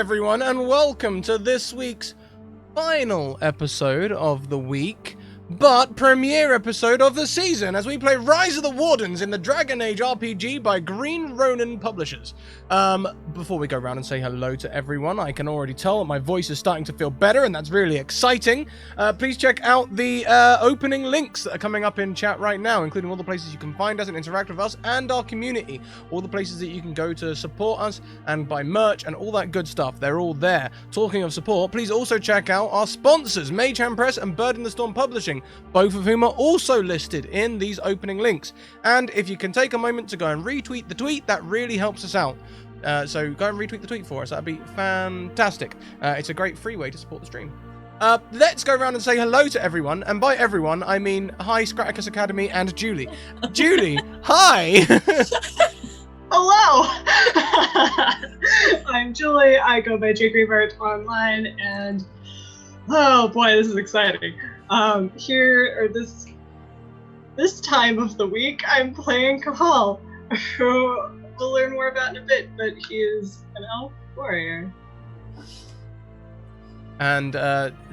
everyone, and welcome to this week's final episode of the week, but premiere episode of the season, as we play Rise of the Wardens in the Dragon Age RPG by Green Ronin Publishers. Before we go around and say hello to everyone, I can already tell that my voice is starting to feel better, and that's really exciting. Please check out the opening links that are coming up in chat right now, including all the places you can find us and interact with us and our community, all the places that you can go to support us and buy merch and all that good stuff. They're all there. Talking of support, please also check out our sponsors, Mage Hand Press and Bird in the Storm Publishing, both of whom are also listed in these opening links. And if you can take a moment to go and retweet the tweet, that really helps us out. So go and retweet the tweet for us. That'd be fantastic. It's a great free way to support the stream. Let's go around and say hello to everyone. And by everyone, I mean hi, Scratticus Academy and Julie. Julie, hi! Hello! I'm Julie. I go by JGreebert online, and oh boy, this is exciting. This time of the week, I'm playing Cahal, who we'll learn more about in a bit, but he is an elf warrior. And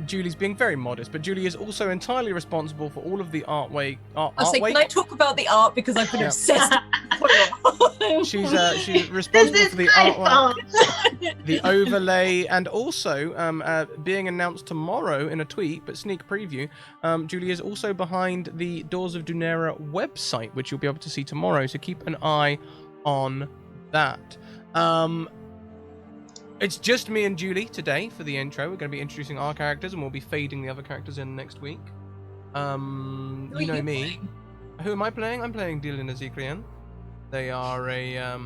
Julie's being very modest, but Julie is also entirely responsible for all of the artwork. Can I talk about the art, because I've been obsessed with it. She's responsible for the artwork, the overlay, and also being announced tomorrow in a tweet, but sneak preview. Julie is also behind the Doors of Dunera website, which you'll be able to see tomorrow. So keep an eye on that. It's just me and Julie today for the intro. We're going to be introducing our characters, and we'll be fading the other characters in next week. You know me. Playing? Who am I playing? I'm playing Dylan Ezekiel. They are a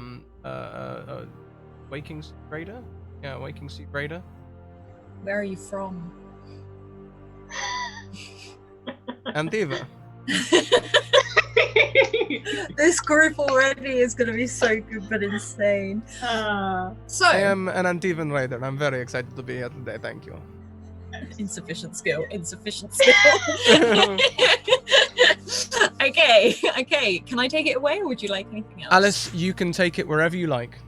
Waking Sea Raider. Yeah, Waking Sea Raider. Where are you from? Andiva. This group already is going to be so good but insane. I am an Andivan Raider, and I'm very excited to be here today. Thank you. Insufficient skill. Okay. Can I take it away, or would you like anything else? Alice, you can take it wherever you like.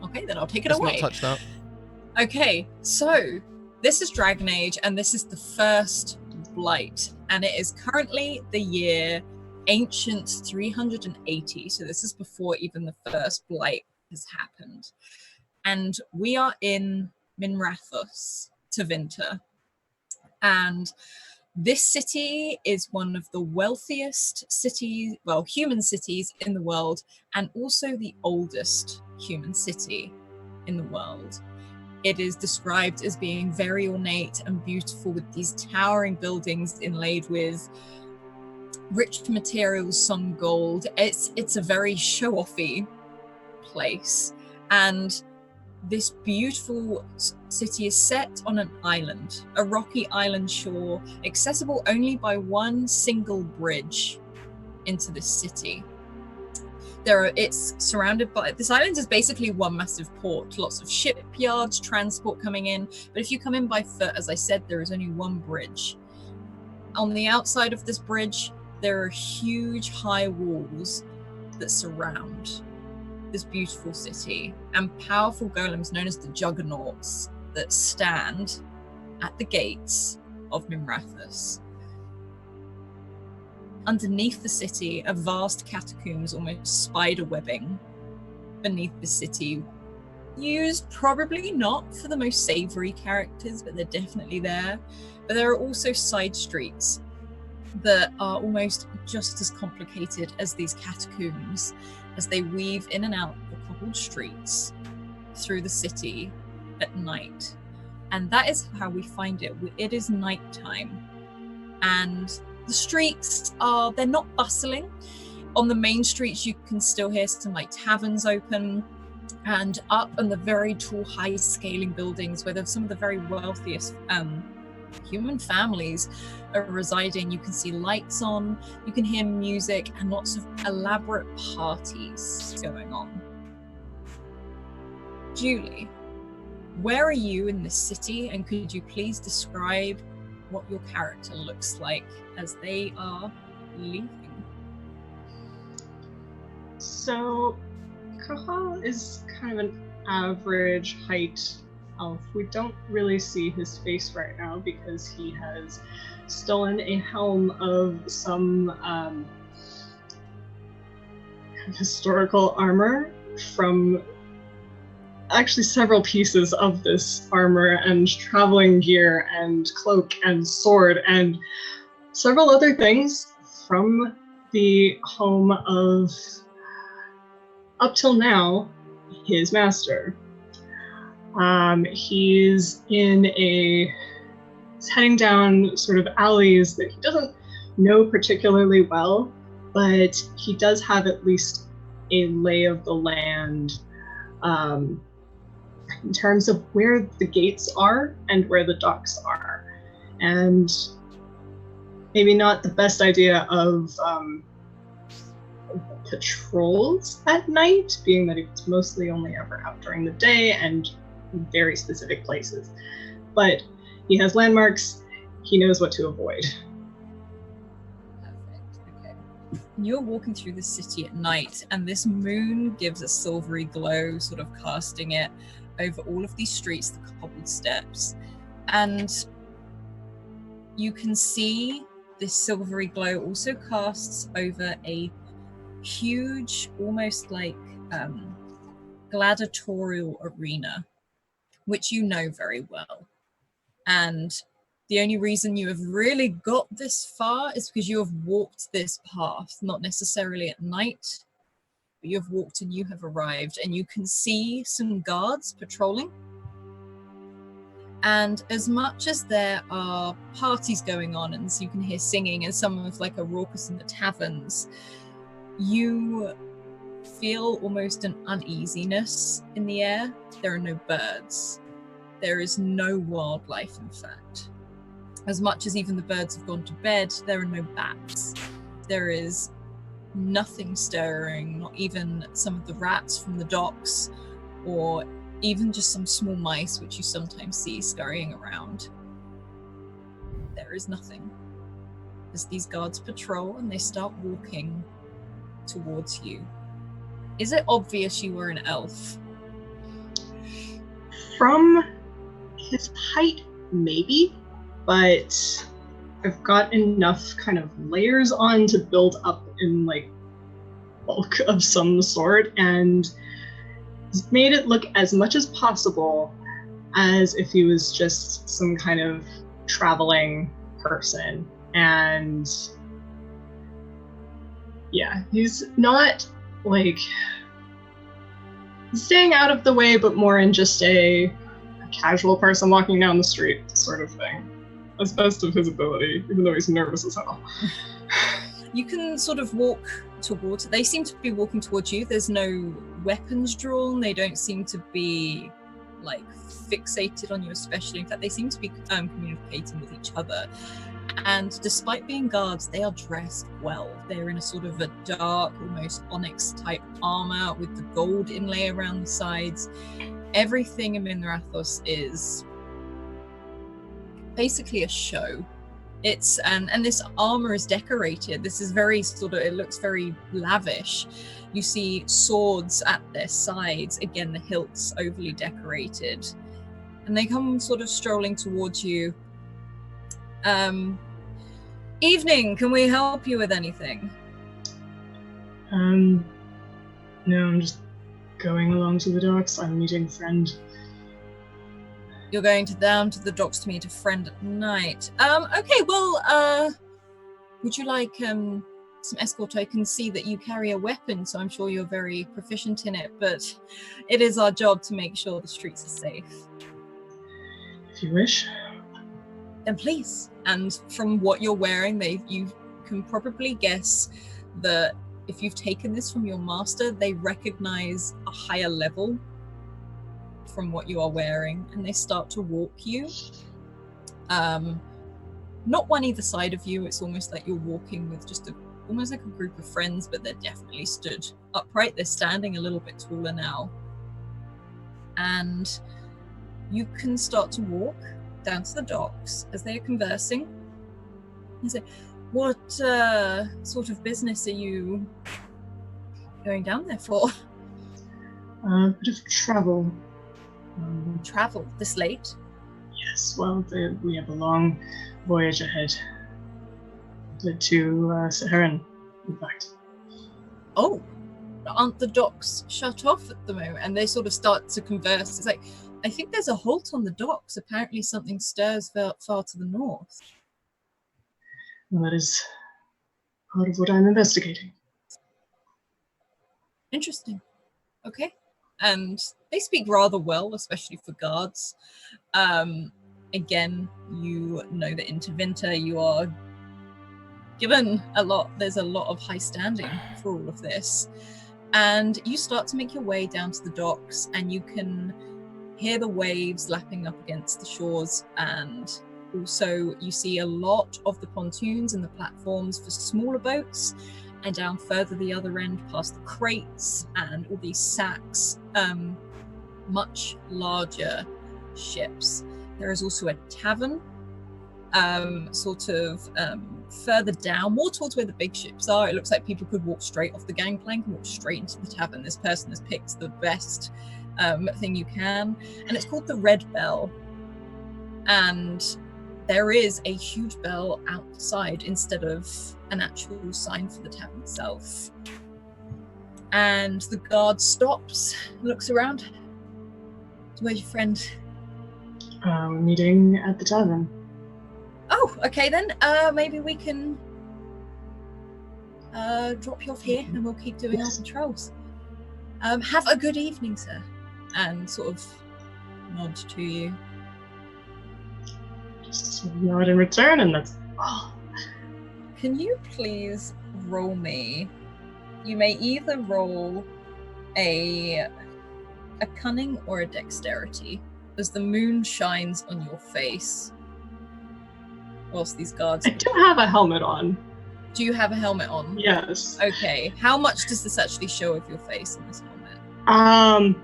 Okay, then I'll take it Let's away. not touch that. Okay, so this is Dragon Age, and this is the first Blight, and it is currently the year Ancient 380, so this is before even the first Blight has happened. And we are in Minrathous, Tevinter. And this city is one of the wealthiest cities, well, human cities in the world, and also the oldest human city in the world. It is described as being very ornate and beautiful, with these towering buildings inlaid with rich materials, some gold. It's a very show-offy place, and this beautiful city is set on an island, a rocky island shore, accessible only by one single bridge into this city. It's surrounded by, this island is basically one massive port, lots of shipyards, transport coming in, but if you come in by foot, as I said, there is only one bridge. On the outside of this bridge, there are huge high walls that surround this beautiful city, and powerful golems known as the Juggernauts that stand at the gates of Minrathous. Underneath the city are vast catacombs, almost spider webbing beneath the city, used probably not for the most savory characters, but they're definitely there. But there are also side streets that are almost just as complicated as these catacombs, as they weave in and out the cobbled streets through the city at night. And that is how we find it. It is nighttime, and the streets they're not bustling. On the main streets, you can still hear some like taverns open, and up in the very tall, high scaling buildings where there's some of the very wealthiest human families are residing, you can see lights on, you can hear music, and lots of elaborate parties going on. Julie, where are you in this city, and could you please describe what your character looks like as they are leaving? So, Cahal is kind of an average height elf. We don't really see his face right now because he has stolen a helm of some historical armor from actually several pieces of this armor and traveling gear and cloak and sword and several other things from the home of, up till now, his master. He's heading down sort of alleys that he doesn't know particularly well, but he does have at least a lay of the land in terms of where the gates are and where the docks are. And maybe not the best idea of patrols at night, being that it's mostly only ever out during the day and in very specific places. But he has landmarks, he knows what to avoid. Perfect, okay. You're walking through the city at night, and this moon gives a silvery glow, sort of casting it over all of these streets, the cobbled steps. And you can see this silvery glow also casts over a huge, almost like gladiatorial arena, which you know very well. And the only reason you have really got this far is because you have walked this path, not necessarily at night, but you have walked and you have arrived, and you can see some guards patrolling. And as much as there are parties going on and so you can hear singing and some of like a raucous in the taverns, you feel almost an uneasiness in the air. There are no birds. There is no wildlife, in fact. As much as even the birds have gone to bed, there are no bats. There is nothing stirring, not even some of the rats from the docks, or even just some small mice, which you sometimes see scurrying around. There is nothing. As these guards patrol and they start walking towards you. Is it obvious you were an elf? From his height, maybe, but I've got enough kind of layers on to build up in like bulk of some sort, and he's made it look as much as possible as if he was just some kind of traveling person. And yeah, he's not like staying out of the way, but more in just a casual person walking down the street sort of thing, as best of his ability, even though he's nervous as hell. You can sort of walk towards, they seem to be walking towards you. There's no weapons drawn. They don't seem to be like fixated on you especially. In fact, they seem to be communicating with each other. And despite being guards, they are dressed well. They're in a sort of a dark, almost onyx type armor with the gold inlay around the sides. Everything in Minrathous is basically a show. It's and this armor is decorated. This is very sort of, it looks very lavish. You see swords at their sides, again the hilts overly decorated, and they come sort of strolling towards you. Evening, can we help you with anything? No, I'm just going along to the docks. I'm meeting a friend. You're going down to the docks to meet a friend at night. Okay, well, would you like some escort? I can see that you carry a weapon, so I'm sure you're very proficient in it, but it is our job to make sure the streets are safe. If you wish. Then please. And from what you're wearing, you can probably guess that if you've taken this from your master, they recognize a higher level from what you are wearing, and they start to walk you. Not one either side of you. It's almost like you're walking with just almost like a group of friends, but they're definitely stood upright. They're standing a little bit taller now. And you can start to walk down to the docks as they are conversing. And say, what sort of business are you going down there for? A bit of travel. Travel this late? Yes, well, we have a long voyage ahead. To Saharan, in fact. Oh, aren't the docks shut off at the moment? And they sort of start to converse. It's like, I think there's a halt on the docks. Apparently something stirs far to the north. Well, that is part of what I'm investigating. Interesting. Okay. And they speak rather well, especially for guards. Again, you know that in Tevinter you are given a lot. There's a lot of high standing for all of this. And you start to make your way down to the docks, and you can hear the waves lapping up against the shores, and also you see a lot of the pontoons and the platforms for smaller boats, and down further the other end past the crates and all these sacks, much larger ships. There is also a tavern further down, more towards where the big ships are. It looks like people could walk straight off the gangplank and walk straight into the tavern. This person has picked the best thing you can, and it's called the Red Bell. And there is a huge bell outside instead of an actual sign for the tavern itself. And the guard stops, looks around. Where's your friend? We're meeting at the tavern. Oh, okay then. Maybe we can drop you off here and we'll keep doing our patrols. Have a good evening, sir. And sort of nod to you. Just nod in return, and that's all. Can you please roll me? You may either roll a cunning or a dexterity, as the moon shines on your face whilst these guards... I do have a helmet on. Do you have a helmet on? Yes. Okay. How much does this actually show of your face in this helmet?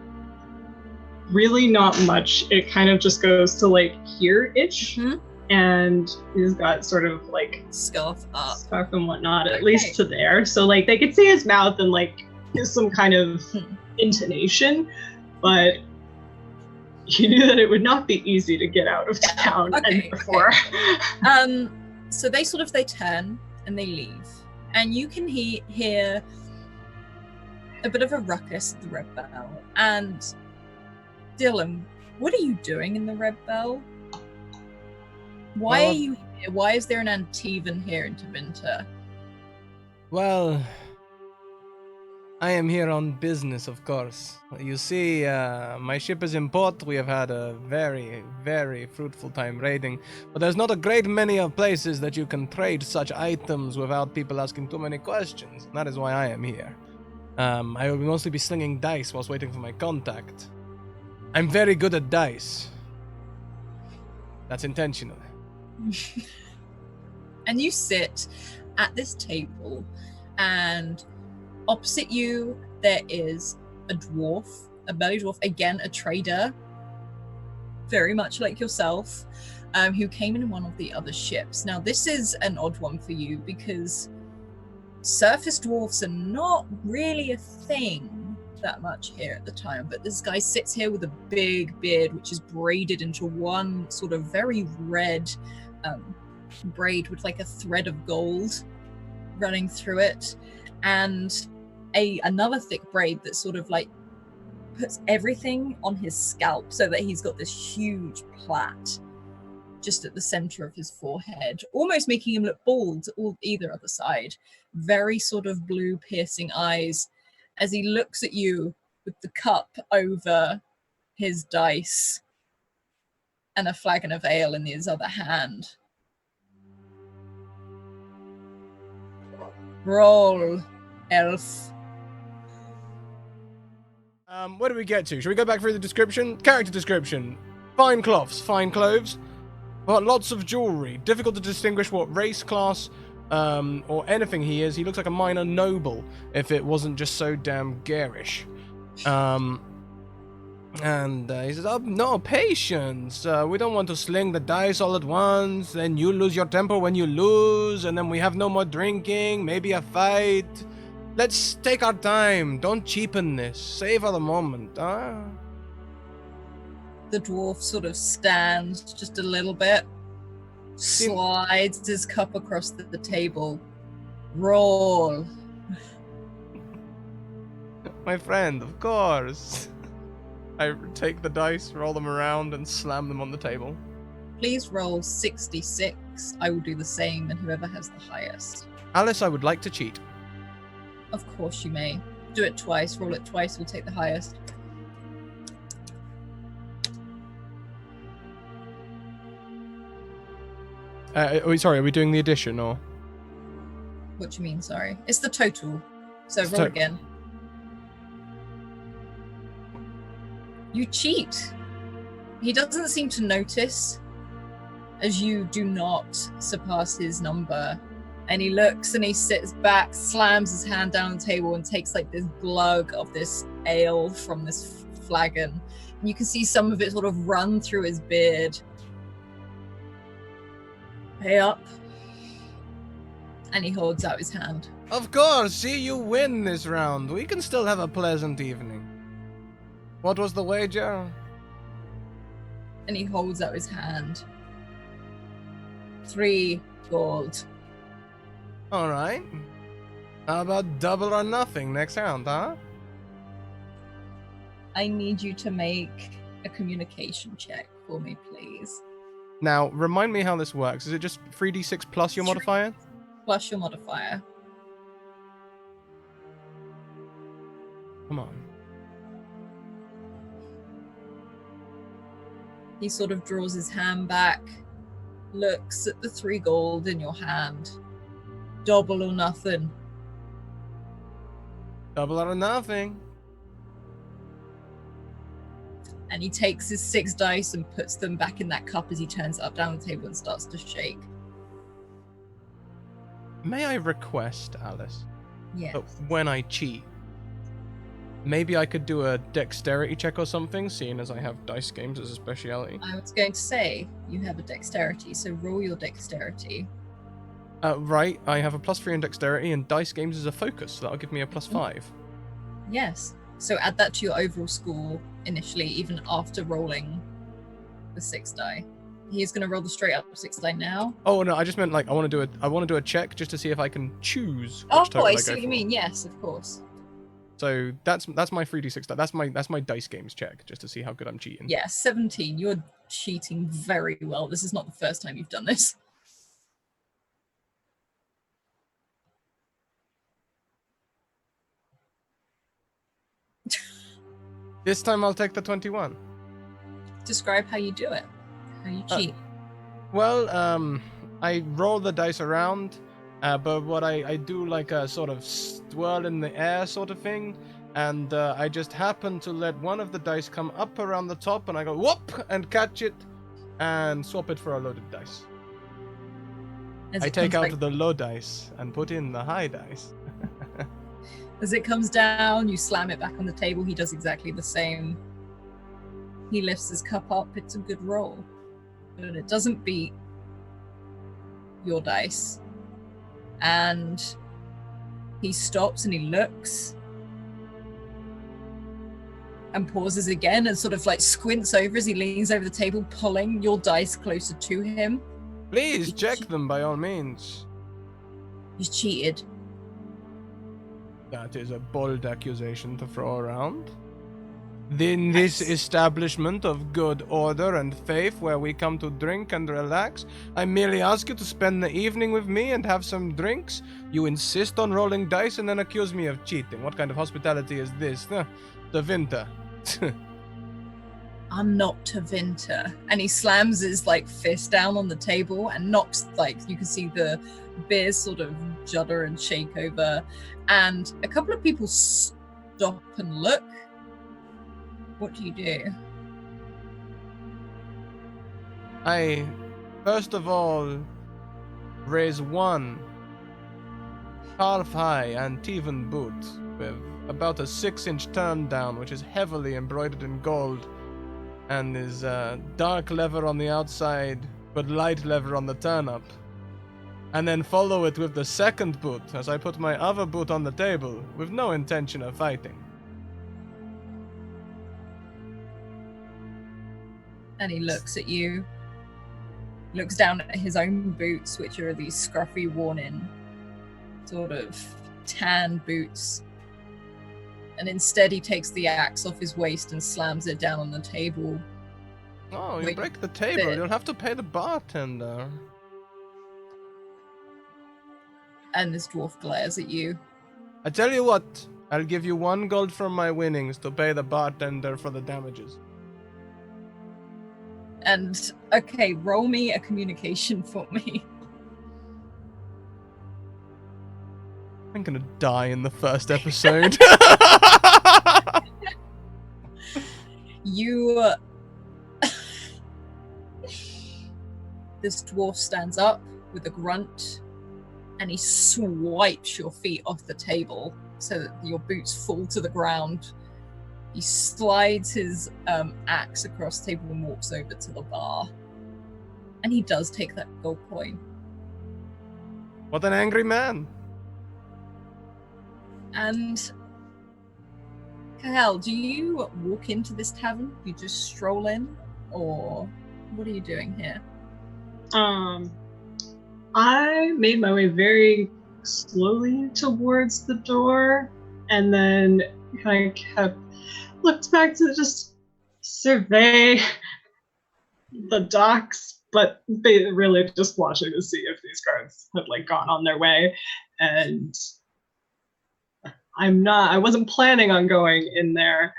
Really not much. It kind of just goes to like here-ish. Mm-hmm. And he's got sort of like scarf and whatnot, at least to there. So like they could see his mouth and like some kind of intonation, but you knew that it would not be easy to get out of town before. So they turn and they leave, and you can hear a bit of a ruckus at the Red Bell. And Dylan, what are you doing in the Red Bell? Why are you here? Why is there an Antivan here in Tevinter? Well, I am here on business, of course. You see, my ship is in port. We have had a very, very fruitful time raiding, but there's not a great many of places that you can trade such items without people asking too many questions. That is why I am here. I will mostly be slinging dice whilst waiting for my contact. I'm very good at dice. That's intentional. And you sit at this table, and opposite you there is a dwarf, a belly dwarf, again a trader, very much like yourself, who came in one of the other ships. Now this is an odd one for you because surface dwarfs are not really a thing that much here at the time, but this guy sits here with a big beard which is braided into one sort of very red braid with like a thread of gold running through it, and another thick braid that sort of like puts everything on his scalp so that he's got this huge plait just at the center of his forehead, almost making him look bald either other side. Very sort of blue piercing eyes as he looks at you with the cup over his dice and a flagon of ale in his other hand. Roll, elf. Where do we get to? Should we go back through the description? Character description. Fine cloths, fine clothes, but lots of jewelry. Difficult to distinguish what race, class, or anything he is. He looks like a minor noble if it wasn't just so damn garish. And he says, no, patience. We don't want to sling the dice all at once, then you lose your temper when you lose, and then we have no more drinking, maybe a fight. Let's take our time. Don't cheapen this. Savor the moment, huh? The dwarf sort of stands just a little bit, slides his cup across the table. Roll. My friend, of course. I take the dice, roll them around, and slam them on the table. Please roll 66. I will do the same, and whoever has the highest. Alice, I would like to cheat. Of course you may. Do it twice, roll it twice, we'll take the highest. Sorry, are we doing the addition, or? What do you mean, sorry? It's the total. So roll again. You cheat. He doesn't seem to notice as you do not surpass his number. And he looks and he sits back, slams his hand down on the table and takes like this glug of this ale from this flagon. And you can see some of it sort of run through his beard. Pay up. And he holds out his hand. Of course, see, you win this round. We can still have a pleasant evening. What was the wager? And he holds out his hand. 3 gold. All right. How about double or nothing next round, huh? I need you to make a communication check for me, please. Now, remind me how this works. Is it just 3d6 plus your modifier? Plus your modifier. Come on. He sort of draws his hand back, looks at the 3 gold in your hand. Double or nothing. Double or nothing. And he takes his 6 dice and puts them back in that cup as he turns it up down the table and starts to shake. May I request, Alice? Yes. That when I cheat, maybe I could do a dexterity check or something, seeing as I have dice games as a speciality. I was going to say, you have a dexterity, so roll your dexterity. Right, I have a +3 in dexterity, and dice games is a focus, so that'll give me a +5. Yes. So add that to your overall score initially, even after rolling the 6 die. He's going to roll the straight up 6 die now. Oh no, I just meant like I want to do a check just to see if I can choose. Oh, total I go see what you for. mean. Yes, of course. So that's my 3d6 die. That's my dice games check just to see how good I'm cheating. Yeah, 17. You're cheating very well. This is not the first time you've done this. This time I'll take the 21. Describe how you do it. How you cheat. Well, I roll the dice around, but what I do like a sort of swirl in the air sort of thing, and I just happen to let one of the dice come up around the top, and I go whoop and catch it, and swap it for a loaded dice. I take out the low dice and put in the high dice. As it comes down, you slam it back on the table. He does exactly the same. He lifts his cup up. It's a good roll. But it doesn't beat your dice. And he stops and he looks and pauses again and sort of like squints over as he leans over the table, pulling your dice closer to him. Please check them by all means. He's cheated. That is a bold accusation to throw around. In this establishment of good order and faith where we come to drink and relax, I merely ask you to spend the evening with me and have some drinks. You insist on rolling dice and then accuse me of cheating. What kind of hospitality is this? The winter. I'm not Tavinta. And he slams his like fist down on the table and knocks, like, you can see the beers sort of judder and shake over. And a couple of people stop and look. What do you do? I, first of all, raise one calf-high Antivan boot with about a 6-inch turn down, which is heavily embroidered in gold, and is dark leather on the outside, but light leather on the turn-up. and then follow it with the second boot as I put my other boot on the table with no intention of fighting. And he looks at you, looks down at his own boots, which are these scruffy, worn-in, sort of tan boots. And instead he takes the axe off his waist and slams it down on the table. Oh, you Wait, break the table. You'll have to pay the bartender. And this dwarf glares at you. I tell you what, I'll give you 1 gold from my winnings to pay the bartender for the damages. And, okay, roll me a communication for me. I'm gonna die in the first episode. You... This dwarf stands up with a grunt, and he swipes your feet off the table so that your boots fall to the ground. He slides his axe across the table and walks over to the bar. And he does take that gold coin. What an angry man. And Kahel, do you walk into this tavern? You just stroll in? Or what are you doing here? I made my way very slowly towards the door, and then kind of looked back to just survey the docks, but really just watching to see if these guards had gone on their way. And I wasn't planning on going in there.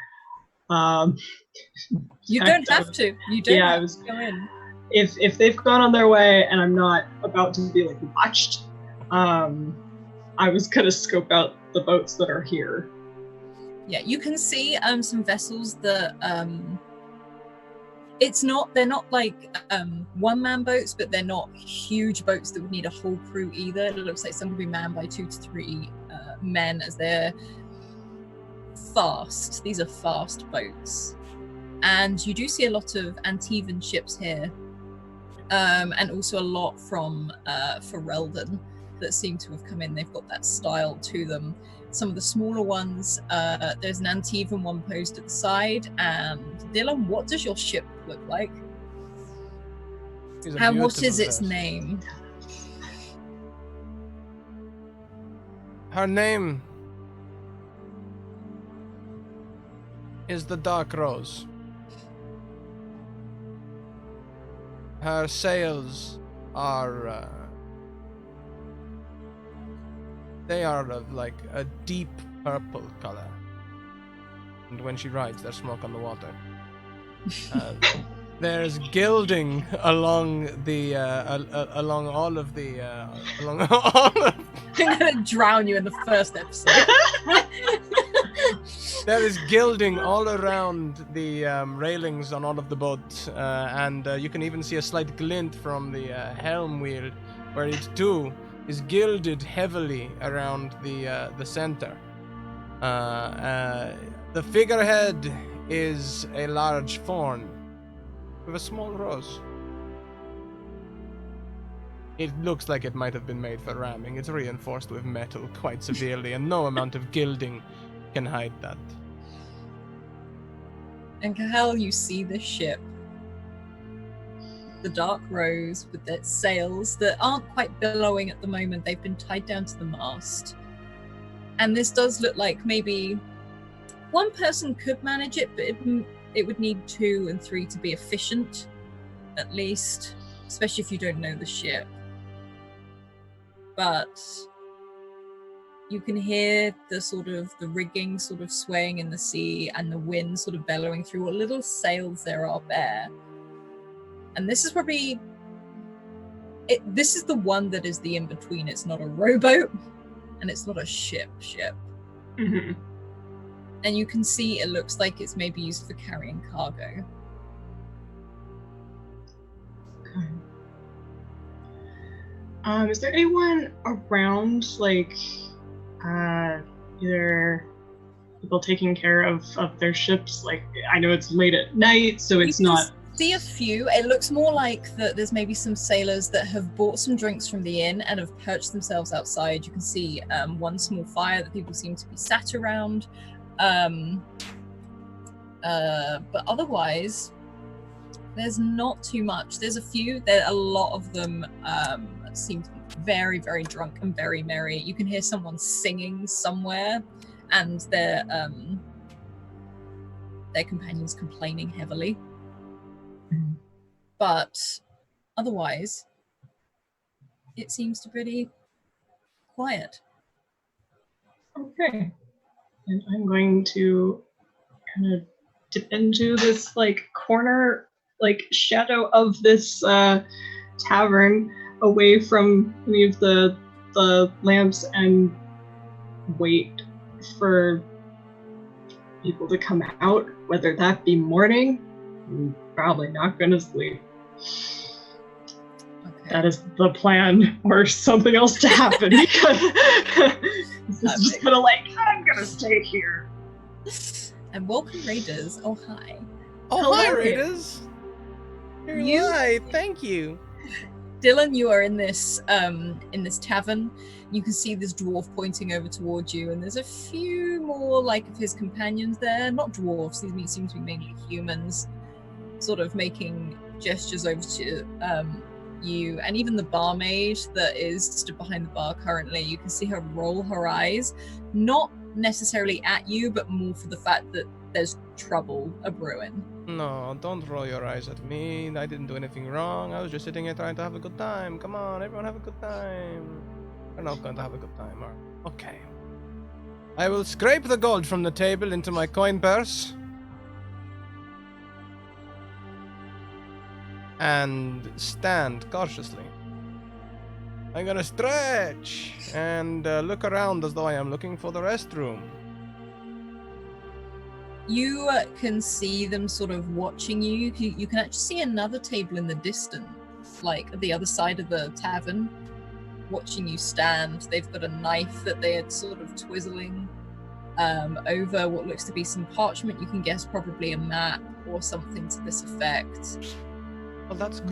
You don't have to. You don't have to go in. If they've gone on their way and I'm not about to be watched, I was gonna scope out the boats that are here. Yeah, you can see some vessels that they're not one-man boats, but they're not huge boats that would need a whole crew either. It looks like some could be manned by 2 to 3 men, as they're fast. These are fast boats. And you do see a lot of Antivan ships here. And also a lot from Ferelden that seem to have come in. They've got that style to them. Some of the smaller ones, there's an Antivan one posed at the side. And Dylan, what does your ship look like? What is its name? Her name is the Dark Rose. Her sails are, they are of a deep purple color. And when she rides, there's smoke on the water. There's gilding along the, along all of the, along all of... I'm gonna drown you in the first episode. There is gilding all around the railings on all of the boats, and you can even see a slight glint from the helm wheel, where it too is gilded heavily around the center. The figurehead is a large thorn with a small rose. It looks like it might have been made for ramming. It's reinforced with metal quite severely, and no amount of gilding can hide that. And Kahel, you see this ship, the Dark Rose, with its sails that aren't quite billowing at the moment. They've been tied down to the mast. And this does look like maybe one person could manage it, but it would need 2 and 3 to be efficient, at least, especially if you don't know the ship. But you can hear the rigging sort of swaying in the sea and the wind sort of bellowing through what little sails there are bare. And this is probably... this is the one that is the in-between. It's not a rowboat, and it's not a ship. Mm-hmm. And you can see it looks like it's maybe used for carrying cargo. Is there anyone around, either people taking care of their ships? I know it's late at night, so it's not see a few. It looks more like that there's maybe some sailors that have bought some drinks from the inn and have perched themselves outside. You can see one small fire that people seem to be sat around. But otherwise, there's not too much. There's a few. A lot of them seem to be very, very drunk and very merry. You can hear someone singing somewhere, and their companions complaining heavily. But otherwise, it seems to be pretty quiet. Okay. And I'm going to kind of dip into this like corner, like shadow of this tavern, away from any of the lamps, and wait for people to come out, whether that be morning. I'm probably not gonna sleep. Okay. That is the plan, or something else to happen, because this is just gonna I'm gonna stay here. And welcome, Raiders. Oh, hi. Oh, Hello. hi, Raiders. You're live. Thank you. Dylan, you are in this tavern. You can see this dwarf pointing over towards you, and there's a few more like of his companions there. Not dwarves; these seem to be mainly humans, sort of making gestures over to you. And even the barmaid that is stood behind the bar currently, you can see her roll her eyes, not necessarily at you, but more for the fact that there's trouble a-brewing. No, don't roll your eyes at me. I didn't do anything wrong. I was just sitting here trying to have a good time. Come on, everyone have a good time. We're not going to have a good time, are we? Okay. I will scrape the gold from the table into my coin purse. And stand cautiously. I'm gonna stretch and look around as though I am looking for the restroom. You can see them sort of watching you. You can actually see another table in the distance, like at the other side of the tavern, watching you stand. They've got a knife that they are sort of twizzling over what looks to be some parchment. You can guess probably a map or something to this effect. Well, that's good.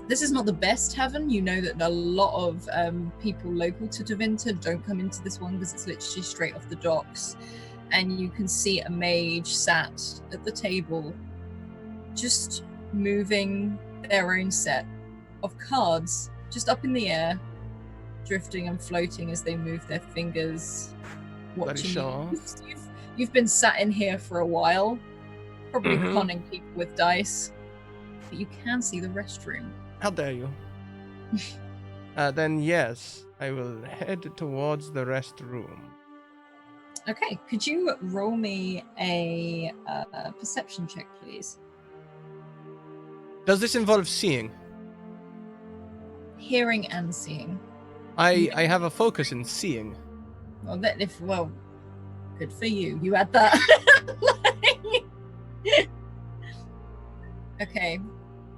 This is not the best tavern. You know that a lot of people local to Tevinter don't come into this one because it's literally straight off the docks. And you can see a mage sat at the table, just moving their own set of cards, just up in the air, drifting and floating as they move their fingers, watching you. You've been sat in here for a while, probably conning people with dice, but you can see the restroom. How dare you? Then yes, I will head towards the restroom. Okay, could you roll me a perception check, please? Does this involve seeing? Hearing and seeing. I have a focus in seeing. Well, good for you. You had that. Okay,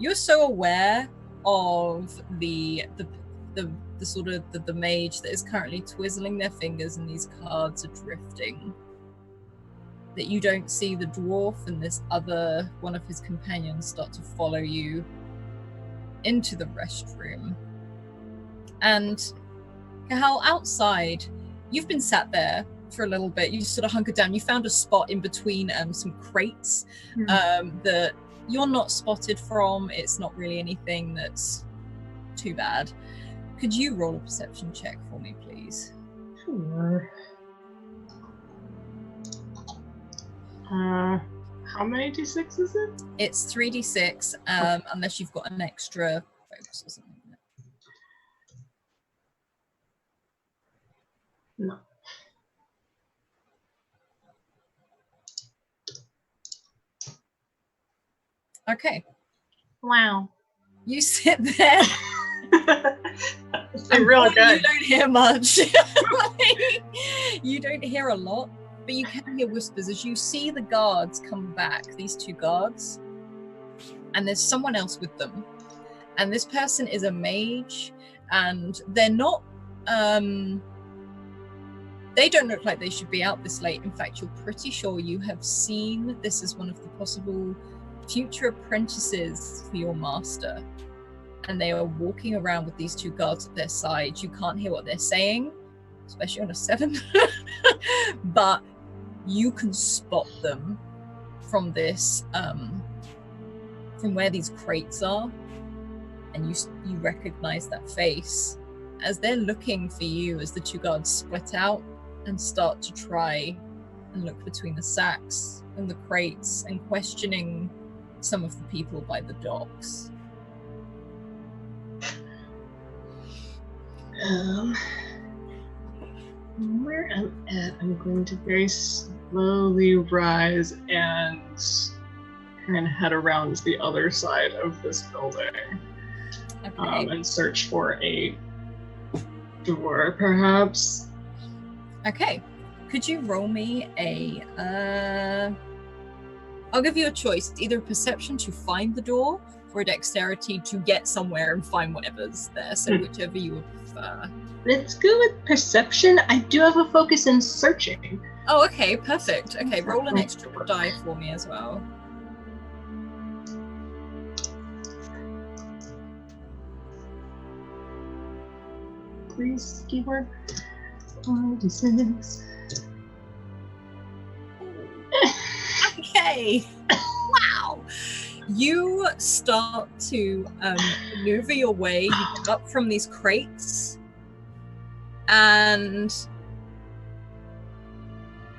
you're so aware of the sort of the mage that is currently twizzling their fingers and these cards are drifting, that you don't see the dwarf and this other one of his companions start to follow you into the restroom. And Cahal, outside, you've been sat there for a little bit. You just sort of hunkered down. You found a spot in between some crates that you're not spotted from. It's not really anything that's too bad. Could you roll a perception check for me, please? Sure. How many d6 is it? It's 3d6, unless you've got an extra focus or something. No. Okay. Wow. You sit there. I'm really good. You don't hear much. You don't hear a lot, but you can hear whispers as you see the guards come back, these two guards, and there's someone else with them. And this person is a mage, and they're They don't look like they should be out this late. In fact, you're pretty sure you have seen this as one of the possible future apprentices for your master. And they are walking around with these two guards at their side. You can't hear what they're saying, especially on a 7. But you can spot them from this, from where these crates are. And you recognize that face as they're looking for you, as the two guards split out and start to try and look between the sacks and the crates and questioning some of the people by the docks. Where I'm at, I'm going to very slowly rise and head around the other side of this building. Okay. And search for a door, perhaps. Okay. Could you roll me a... I'll give you a choice. Either a perception to find the door or a dexterity to get somewhere and find whatever's there. So whichever you would prefer. Let's go with perception. I do have a focus in searching. Oh, okay. Perfect. Okay, roll an extra die for me as well. Please, keyboard. 26. Okay. Wow. You start to maneuver your way. You get up from these crates, and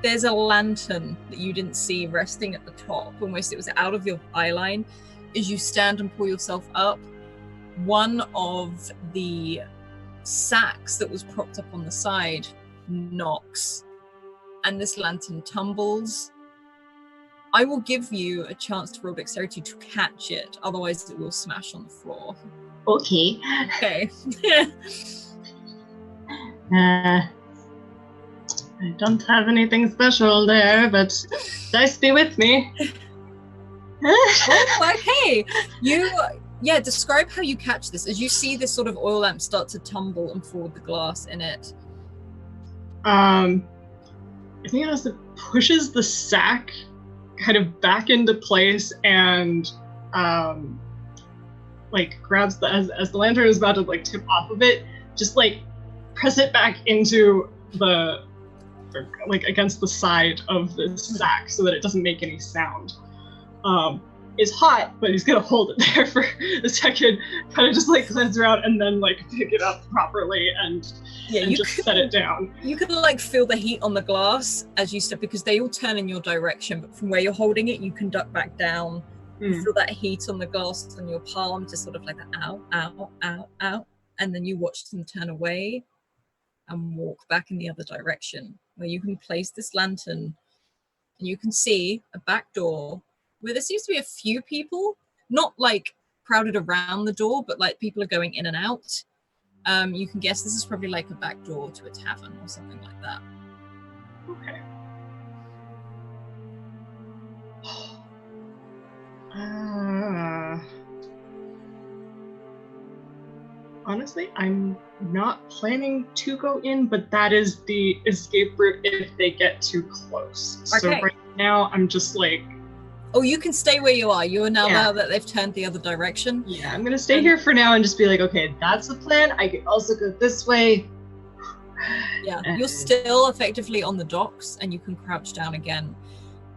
there's a lantern that you didn't see resting at the top. Almost it was out of your eye line. As you stand and pull yourself up, one of the sacks that was propped up on the side knocks, and this lantern tumbles. I will give you a chance to roll dexterity to catch it, otherwise it will smash on the floor. Okay. Okay. I don't have anything special there, but dice be with me. Oh, okay. Describe how you catch this as you see this sort of oil lamp start to tumble and fall with the glass in it. I think it pushes the sack kind of back into place and grabs as the lantern is about to tip off of it, just press it back into the against the side of the sack so that it doesn't make any sound. It's hot, but he's gonna hold it there for a second, kind of just cleanse around and then pick it up properly and set it down. You can feel the heat on the glass as you step, because they all turn in your direction, but from where you're holding it, you can duck back down. You feel that heat on the glass on your palm, just sort of ow, ow, ow, ow, and then you watch them turn away and walk back in the other direction, where you can place this lantern and you can see a back door where there seems to be a few people, not crowded around the door, but people are going in and out. You can guess this is probably a back door to a tavern or something like that. Okay. Honestly, I'm not planning to go in, but that is the escape route if they get too close. Okay. So right now, I'm just oh, you can stay where you are. You are now that they've turned the other direction. Yeah, I'm gonna stay here for now and just be okay, that's the plan. I can also go this way. Yeah, you're still effectively on the docks and you can crouch down again.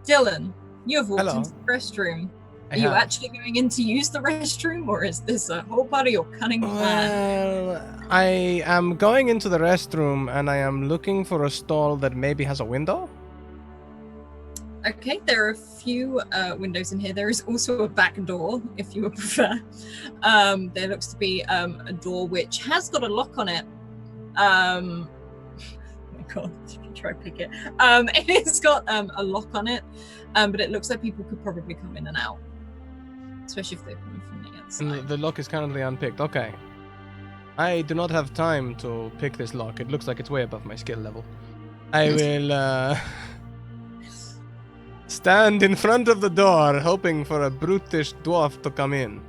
Dylan, you have walked into the restroom. Are you actually going in to use the restroom, or is this a whole part of your cunning plan? Well, I am going into the restroom and I am looking for a stall that maybe has a window. Okay, there are a few windows in here. There is also a back door, if you would prefer. There looks to be a door which has got a lock on it. Oh my god, if you try to pick it. It's got a lock on it, but it looks like people could probably come in and out, especially if they're coming from the outside. And the lock is currently unpicked. Okay. I do not have time to pick this lock. It looks like it's way above my skill level. I will stand in front of the door, hoping for a brutish dwarf to come in.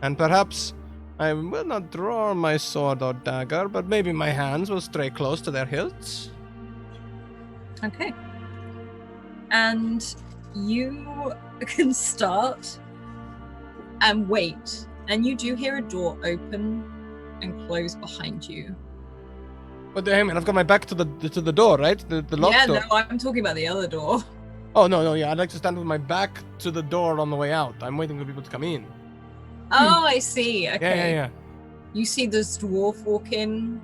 And perhaps I will not draw my sword or dagger, but maybe my hands will stray close to their hilts. Okay. And you can start and wait. And you do hear a door open and close behind you. But hang on, I've got my back to the door, right? The locked door. Yeah, no, I'm talking about the other door. Oh, no, yeah. I'd like to stand with my back to the door on the way out. I'm waiting for people to come in. Oh, I see. Okay. Yeah. You see this dwarf walk in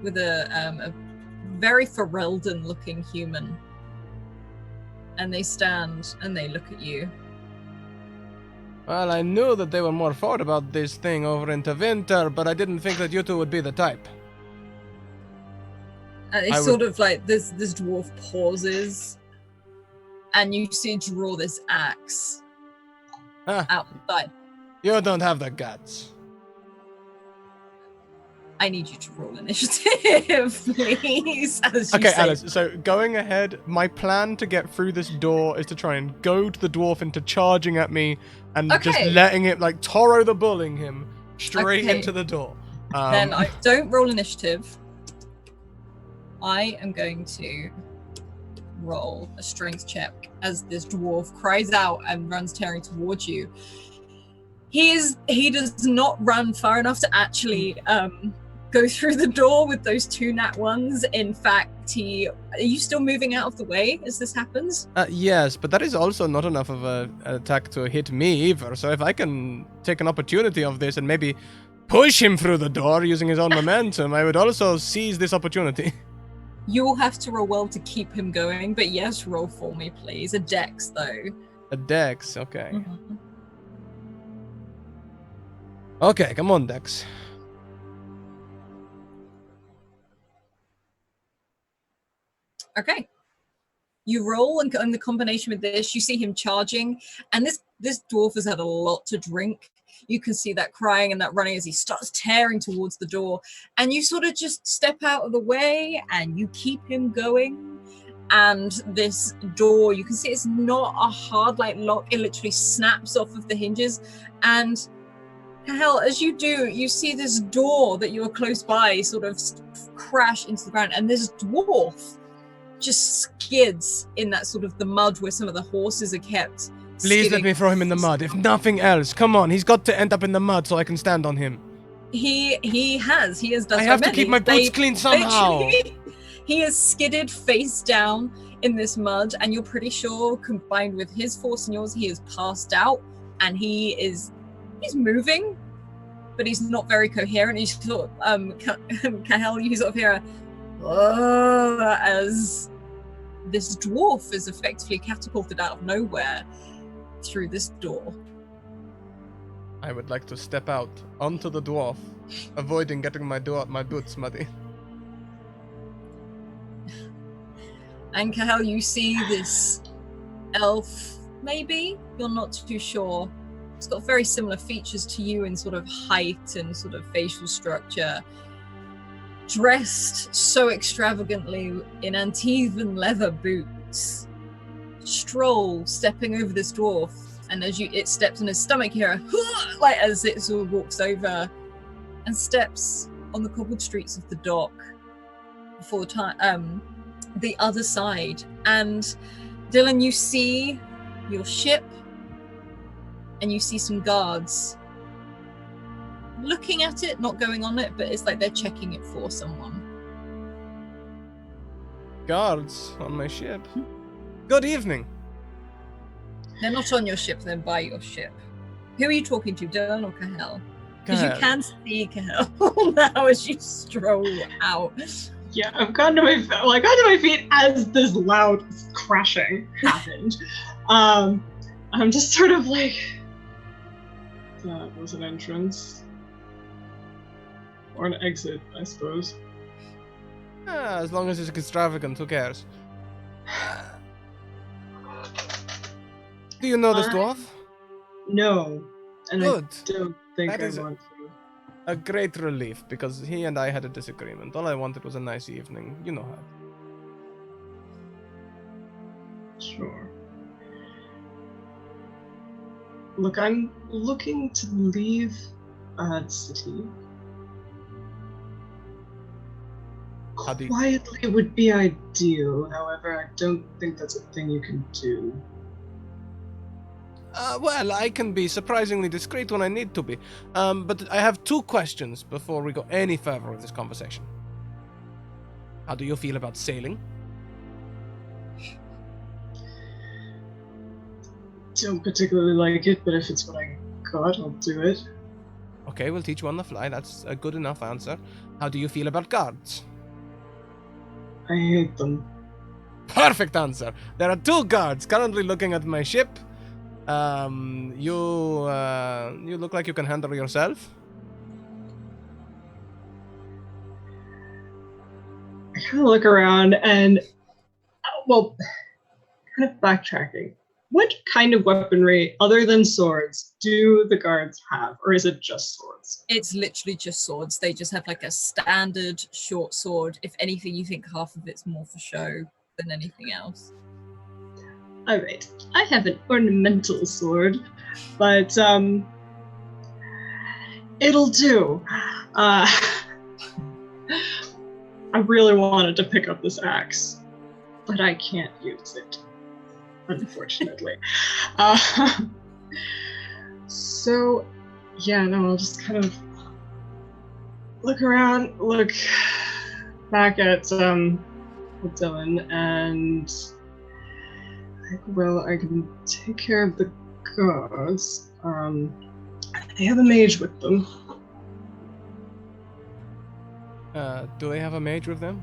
with a very Ferelden-looking human. And they stand and they look at you. Well, I knew that they were more forward about this thing over into winter, but I didn't think that you two would be the type. And it's sort of like this dwarf pauses, and you see him draw this axe outside. You don't have the guts. I need you to roll initiative, please. Okay, Alice, so going ahead, my plan to get through this door is to try and goad the dwarf into charging at me and just letting it, like, Toro the bullying him straight into the door. Then I don't roll initiative. I am going to roll a strength check as this dwarf cries out and runs tearing towards you. He does not run far enough to actually go through the door with those 2 nat 1s. In fact, are you still moving out of the way as this happens? Yes, but that is also not enough of an attack to hit me either. So if I can take an opportunity of this and maybe push him through the door using his own momentum, I would also seize this opportunity. You will have to roll well to keep him going, but yes, roll for me, please. A dex, though. A dex, okay. Mm-hmm. Okay, come on, Dex. Okay. You roll, and in the combination with this, you see him charging, and this dwarf has had a lot to drink. You can see that crying and that running as he starts tearing towards the door, and you sort of just step out of the way and you keep him going. And this door, you can see it's not a hard lock. It literally snaps off of the hinges, and hell, as you do, you see this door that you are close by sort of crash into the ground, and this dwarf just skids in that sort of the mud where some of the horses are kept. Please let me throw him in the mud, if nothing else. Come on, he's got to end up in the mud so I can stand on him. He has done. I have to keep my boots clean somehow. He is skidded face down in this mud, and you're pretty sure, combined with his force and yours, he is passed out, and he's moving, but he's not very coherent. He's sort of Kahel, you sort of hear as this dwarf is effectively catapulted out of nowhere through this door. I would like to step out onto the dwarf, avoiding getting my boots muddy. And Kahel, you see this elf, maybe? You're not too sure. It's got very similar features to you in sort of height and sort of facial structure. Dressed so extravagantly in Antivan leather boots. Stroll stepping over this dwarf, and as it steps on his stomach here, like as it sort of walks over and steps on the cobbled streets of the dock before the other side. And Dylan, you see your ship, and you see some guards looking at it, not going on it, but it's like they're checking it for someone. Guards on my ship. Good evening. They're not on your ship, they're by your ship. Who are you talking to, Dylan or Kahel? Because you can see Kahel now as you stroll out. Yeah, I've gotten to my feet as this loud crashing happened. I'm just sort of like, that was an entrance. Or an exit, I suppose. As long as it's extravagant, who cares? Do you know this dwarf? No. And Good. I don't think That I is want to. A great relief, because he and I had a disagreement. All I wanted was a nice evening. You know how. Sure. Look, I'm looking to leave city How do you... Quietly would be ideal. However, I don't think that's a thing you can do. Well, I can be surprisingly discreet when I need to be. But I have 2 questions before we go any further with this conversation. How do you feel about sailing? Don't particularly like it, but if it's what I got, I'll do it. Okay, we'll teach you on the fly. That's a good enough answer. How do you feel about guards? I hate them. Perfect answer. There are 2 guards currently looking at my ship. You look like you can handle yourself. I kind of look around and, well, kind of backtracking. What kind of weaponry, other than swords, do the guards have? Or is it just swords? It's literally just swords. They just have like a standard short sword. If anything, you think half of it's more for show than anything else. Alright, I have an ornamental sword, but, it'll do. I really wanted to pick up this axe, but I can't use it, unfortunately. So, yeah, no, I'll just kind of look around, look back at Dylan, and like, well, I can take care of the guards. They have a mage with them. Do they have a mage with them?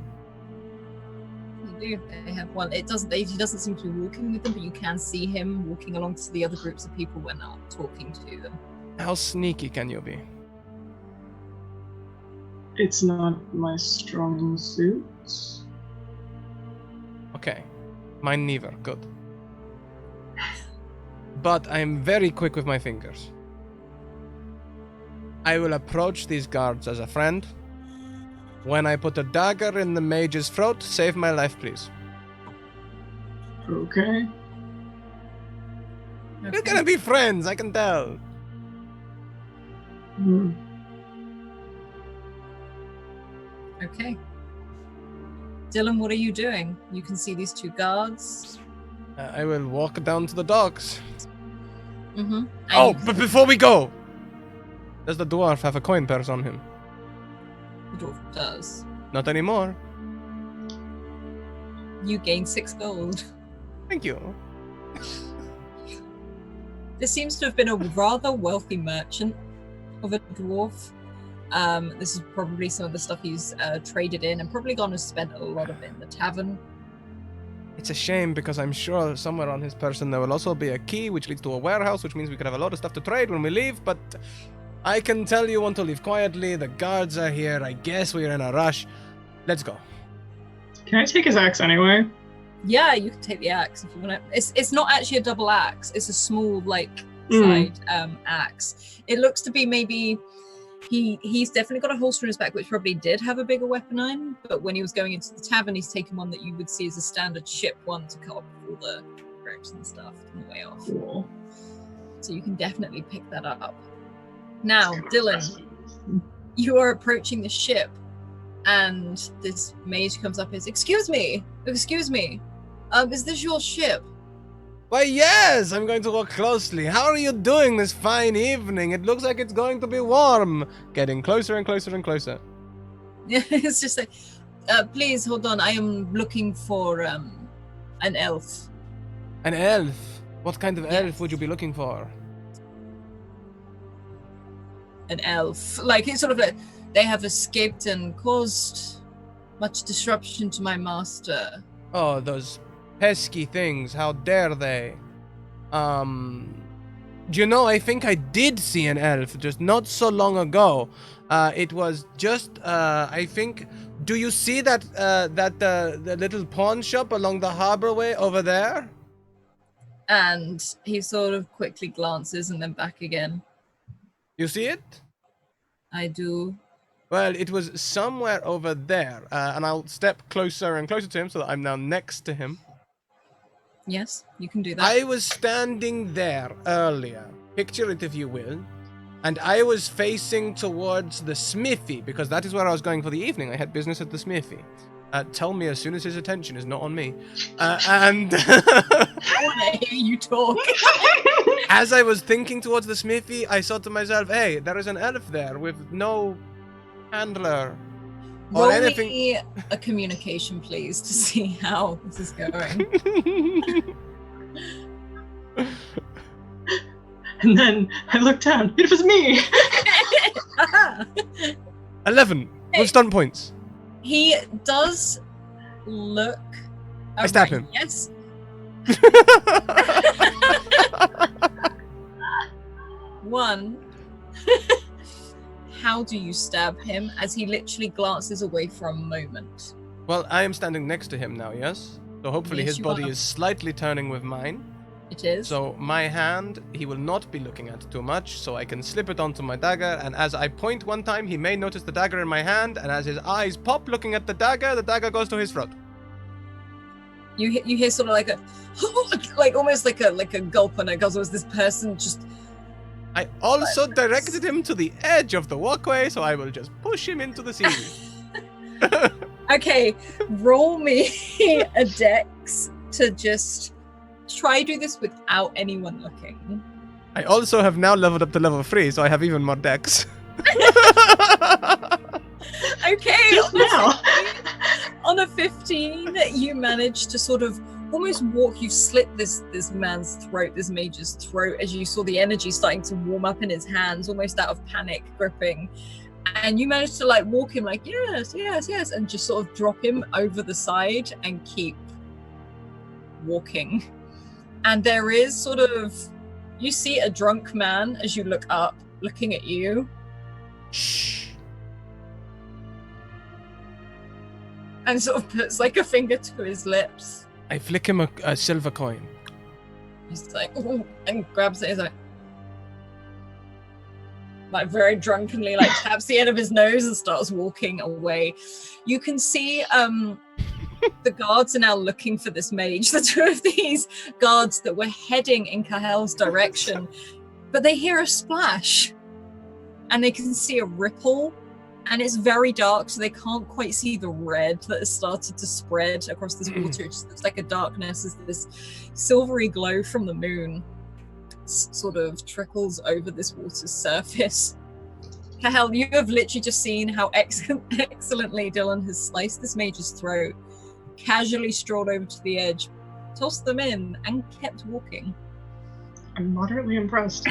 They do. They have one. He doesn't seem to be walking with them, but you can see him walking along to the other groups of people when not talking to them. How sneaky can you be? It's not my strong suit. Okay. Mine neither. Good. But I'm very quick with my fingers. I will approach these guards as a friend. When I put a dagger in the mage's throat, save my life, please. Okay. We're gonna be friends, I can tell. Hmm. Okay. Dylan, what are you doing? You can see these 2 guards. I will walk down to the docks. Mm-hmm. Oh, but before we go, does the dwarf have a coin purse on him? The dwarf does. Not anymore. You gain 6 gold. Thank you. This seems to have been a rather wealthy merchant of a dwarf. This is probably some of the stuff he's traded in and probably gone and spent a lot of it in the tavern. It's a shame because I'm sure somewhere on his person there will also be a key which leads to a warehouse, which means we could have a lot of stuff to trade when we leave, but I can tell you want to leave quietly. The guards are here. I guess we're in a rush. Let's go. Can I take his axe anyway? Yeah, you can take the axe if you want to. It's not actually a double axe. It's a small side axe. It looks to be maybe he's definitely got a holster in his back, which probably did have a bigger weapon on. But when he was going into the tavern, he's taken one that you would see as a standard ship one to cut off all the wrecks and stuff on the way off. Cool. So you can definitely pick that up. Now, Dylan, you are approaching the ship, and this mage comes up and says, excuse me, is this your ship? Why, yes, I'm going to walk closely. How are you doing this fine evening? It looks like it's going to be warm. Getting closer and closer and closer. It's just like, please hold on, I am looking for an elf. An elf? What kind of elf Yes. would you be looking for? An elf. Like, it's sort of like, they have escaped and caused much disruption to my master. Oh, those pesky things. How dare they? Do you know, I think I did see an elf just not so long ago. It was just, I think, do you see that, the little pawn shop along the harbor way over there? And he sort of quickly glances and then back again. You see it? I do. Well, it was somewhere over there, and I'll step closer and closer to him so that I'm now next to him. Yes, you can do that. I was standing there earlier. Picture it if you will. And I was facing towards the smithy, because that is where I was going for the evening. I had business at the smithy. Tell me as soon as his attention is not on me. And I want to hear you talk. as I was thinking towards the smithy, I thought to myself, hey, there is an elf there with no handler. Roll anything. me a communication, please, to see how this is going. And then I looked down. It was me. 11 with stun points. He does look. I stab him. Yes. One. How do you stab him as he literally glances away for a moment? Well, I am standing next to him now, yes? So hopefully Yes, his you body are. is slightly turning with mine. It is. So my hand, he will not be looking at too much, so I can slip it onto my dagger, and as I point one time, he may notice the dagger in my hand, and as his eyes pop looking at the dagger goes to his throat. You hear sort of like a, like almost like a gulp on it, because was this person just. I also directed him to the edge of the walkway, so I will just push him into the sea. Okay, roll me a dex to just try do this without anyone looking. I also have now leveled up to level 3, so I have even more dex. Okay, Just now. on a 15, you manage to sort of almost walk. You've slit this man's throat, this mage's throat, as you saw the energy starting to warm up in his hands, almost out of panic gripping. And you manage to like walk him like, yes, and just sort of drop him over the side and keep walking. And there is sort of, you see a drunk man as you look up, looking at you. Shh. And sort of puts like a finger to his lips. I flick him a silver coin. He's like, ooh, and grabs it. He's like very drunkenly, like taps the end of his nose and starts walking away. You can see the guards are now looking for this mage. The two of these guards that were heading in Cahel's direction, but they hear a splash and they can see a ripple. And it's very dark, so they can't quite see the red that has started to spread across this water. It just looks like a darkness as this silvery glow from the moon sort of trickles over this water's surface. Cahel, you have literally just seen how excellently Dylan has sliced this mage's throat, casually strolled over to the edge, tossed them in, and kept walking. I'm moderately impressed.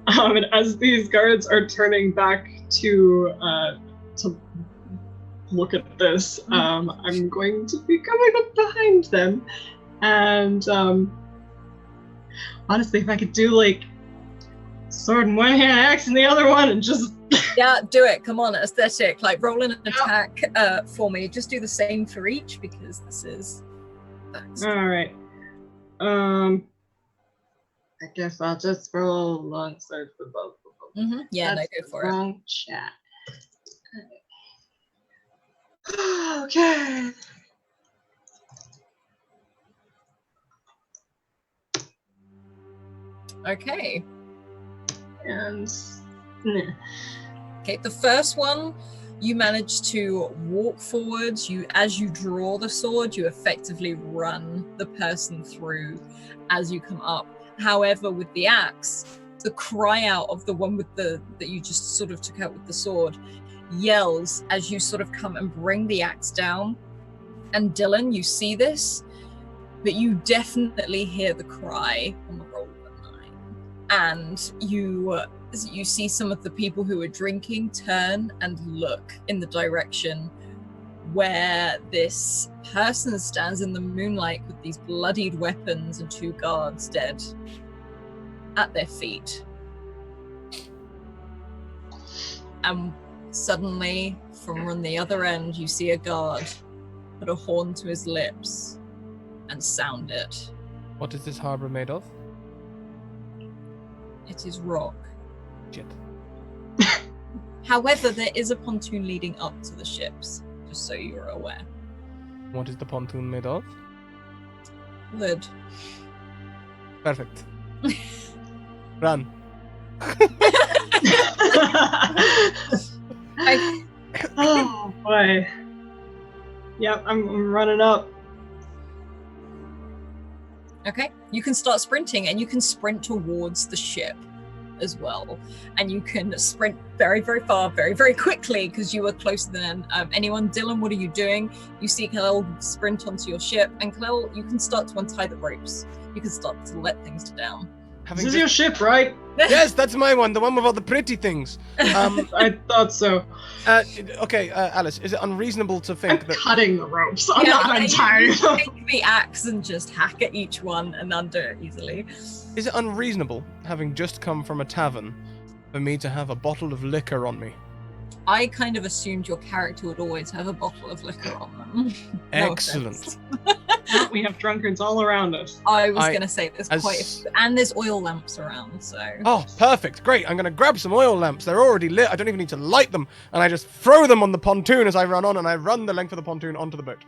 And as these guards are turning back to look at this, I'm going to be coming up behind them, and honestly, if I could do like sword in one hand, axe in the other one, and just yeah, do it. Come on, aesthetic. Like roll an attack for me. Just do the same for each because this is. All right. I guess I'll just roll longsword for both of them. Mm-hmm. Yeah, That's no, go for wrong chat. Okay. Okay. And Okay, the first one, you manage to walk forwards. As you draw the sword, you effectively run the person through as you come up. However, with the axe, the cry out of the one with that you just sort of took out with the sword yells as you sort of come and bring the axe down. And Dylan, you see this, but you definitely hear the cry on the roll of a 9. And you see some of the people who are drinking turn and look in the direction where this person stands in the moonlight with these bloodied weapons and 2 guards dead at their feet. And suddenly, from the other end, you see a guard put a horn to his lips and sound it. What is this harbor made of? It is rock. Shit. However, there is a pontoon leading up to the ships, just so you're aware. What is the pontoon made of? Wood. Perfect. Run. Oh boy. Yep, I'm running up. Okay, you can start sprinting, and you can sprint towards the ship as well. And you can sprint very, very far, very, very quickly, because you are closer than anyone. Dylan, what are you doing? You see Kalel sprint onto your ship, and Kalel, you can start to untie the ropes. You can start to let things down. This is your ship, right? Yes, that's my one, the one with all the pretty things. I thought so. Okay, Alice, is it unreasonable to think I'm that... cutting the ropes. I'm not untying you them. take the axe and just hack at each one and undo it easily. Is it unreasonable, having just come from a tavern, for me to have a bottle of liquor on me? I kind of assumed your character would always have a bottle of liquor on them. No Excellent. We have drunkards all around us. I was going to say there's and there's oil lamps around, so. Oh, perfect. Great. I'm going to grab some oil lamps. They're already lit. I don't even need to light them. And I just throw them on the pontoon as I run on, and I run the length of the pontoon onto the boat.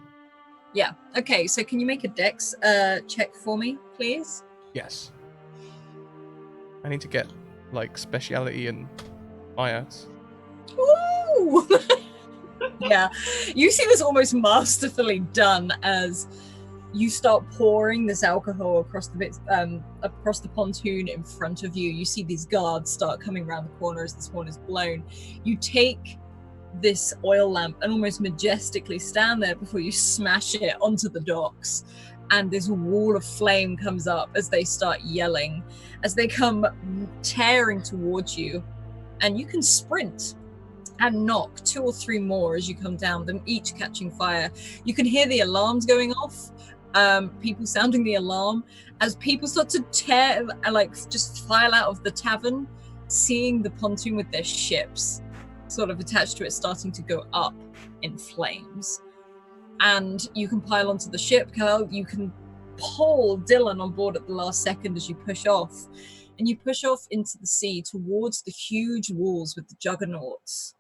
Yeah. Okay, so can you make a dex check for me, please? Yes. I need to get, like, speciality and fires. Woo! Yeah. You see this almost masterfully done as you start pouring this alcohol across the pontoon in front of you. You see these guards start coming around the corner as this horn is blown. You take this oil lamp and almost majestically stand there before you smash it onto the docks. And this wall of flame comes up as they start yelling, as they come tearing towards you. And you can sprint and knock 2 or 3 more as you come down, them each catching fire. You can hear the alarms going off, people sounding the alarm as people start to just file out of the tavern, seeing the pontoon with their ships sort of attached to it starting to go up in flames. And you can pile onto the ship, Kyle. You can pull Dylan on board at the last second as you push off. And you push off into the sea towards the huge walls with the juggernauts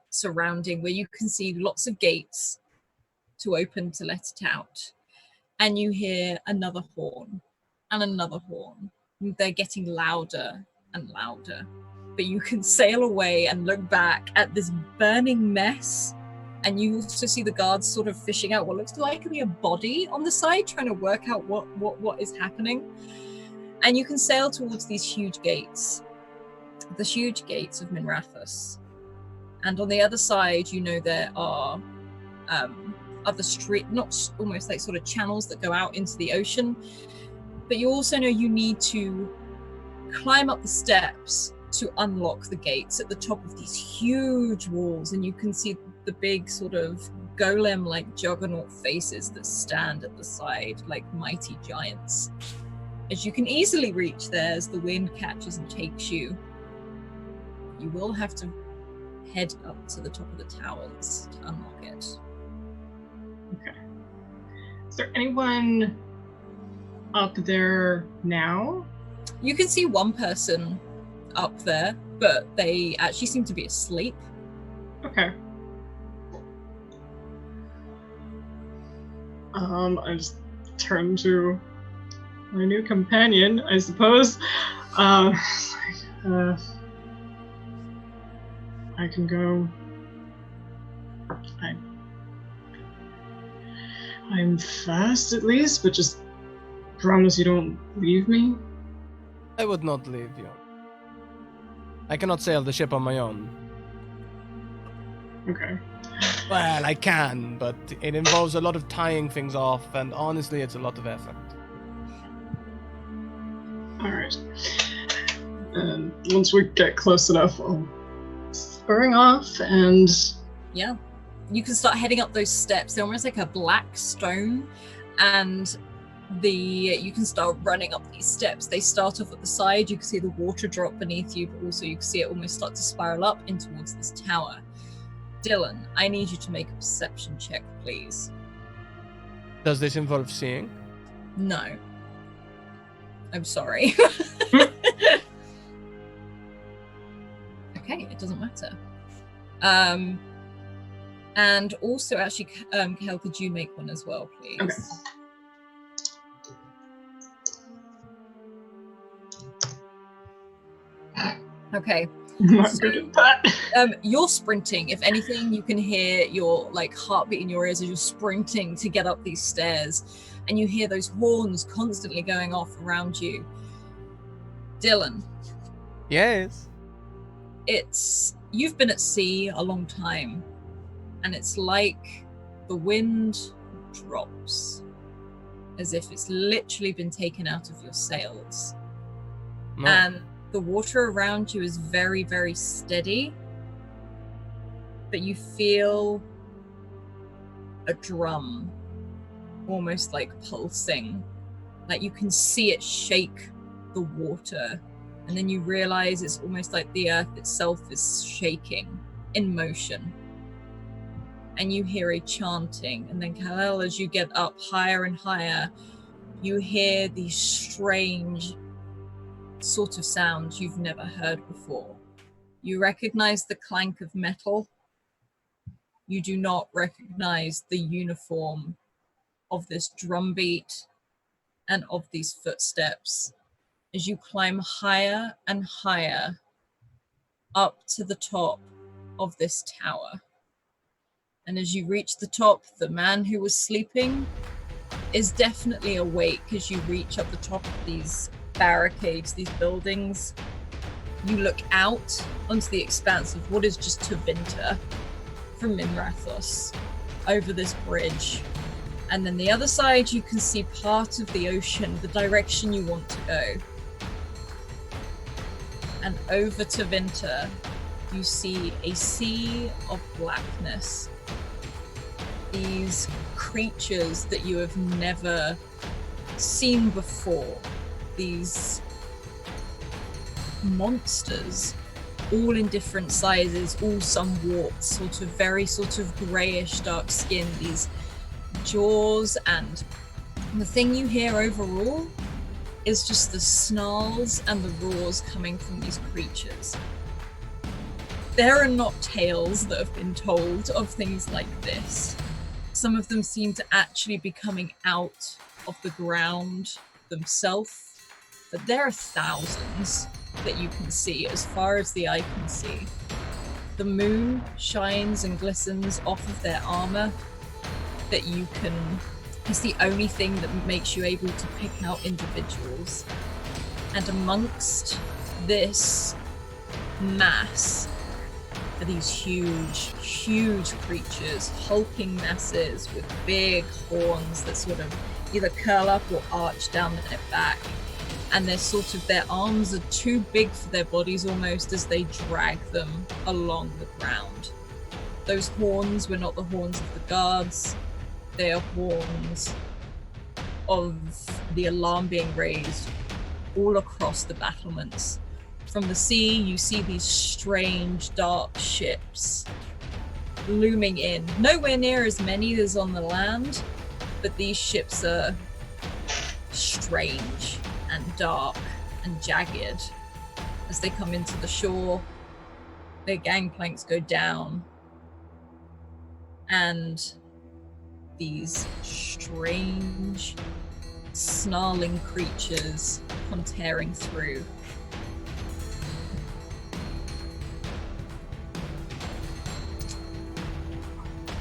surrounding, where you can see lots of gates to open to let it out. And you hear another horn and another horn. They're getting louder and louder. But you can sail away and look back at this burning mess. And you also see the guards sort of fishing out what looks like a body on the side, trying to work out what is happening. And you can sail towards these huge gates, the huge gates of Minrathous. And on the other side, you know there are other not almost like sort of channels that go out into the ocean. But you also know you need to climb up the steps to unlock the gates at the top of these huge walls. And you can see the big sort of golem-like juggernaut faces that stand at the side like mighty giants. As you can easily reach there as the wind catches and takes you, you will have to head up to the top of the towers to unlock it. Okay. Is there anyone up there now? You can see one person up there, but they actually seem to be asleep. Okay. I just turn to my new companion, I suppose. I can go. I'm fast at least, but just promise you don't leave me. I would not leave you. I cannot sail the ship on my own. Okay. Well, I can, but it involves a lot of tying things off, and honestly, it's a lot of effort. Alright. Once we get close enough, I'll spurring off and... Yeah. You can start heading up those steps. They're almost like a black stone, and you can start running up these steps. They start off at the side. You can see the water drop beneath you, but also you can see it almost start to spiral up in towards this tower. Dylan, I need you to make a perception check, please. Does this involve seeing? No. I'm sorry. Okay, it doesn't matter. And also, actually, Kel, could you make one as well, please? Okay. Okay. I'm not good at that. You're sprinting. If anything, you can hear your like heartbeat in your ears as you're sprinting to get up these stairs, and you hear those horns constantly going off around you. Dylan, Yes. You've been at sea a long time, and it's like the wind drops, as if it's literally been taken out of your sails. No. And the water around you is very, very steady, but you feel a drum almost like pulsing, like you can see it shake the water, and then you realize it's almost like the earth itself is shaking in motion. And you hear a chanting, and then Kalel, as you get up higher and higher, you hear these strange sort of sounds you've never heard before. You recognize the clank of metal. You do not recognize the uniform of this drumbeat and of these footsteps as you climb higher and higher up to the top of this tower. And as you reach the top, the man who was sleeping is definitely awake as you reach up the top of these barricades, these buildings. You look out onto the expanse of what is just Tevinter from Minrathous over this bridge. And then the other side, you can see part of the ocean, the direction you want to go. And over Tevinter, you see a sea of blackness. These creatures that you have never seen before. These monsters, all in different sizes, all some warped, sort of greyish dark skin, these jaws, and the thing you hear overall is just the snarls and the roars coming from these creatures. There are not tales that have been told of things like this. Some of them seem to actually be coming out of the ground themselves, but there are thousands that you can see as far as the eye can see. The moon shines and glistens off of their armor that you can... It's the only thing that makes you able to pick out individuals. And amongst this mass are these huge, huge creatures, hulking masses with big horns that sort of either curl up or arch down their back. And their arms are too big for their bodies almost as they drag them along the ground. Those horns were not the horns of the guards. They are horns of the alarm being raised all across the battlements. From the sea, you see these strange, dark ships looming in. Nowhere near as many as on the land, but these ships are strange and dark and jagged. As they come into the shore, their gangplanks go down, and these strange, snarling creatures come tearing through.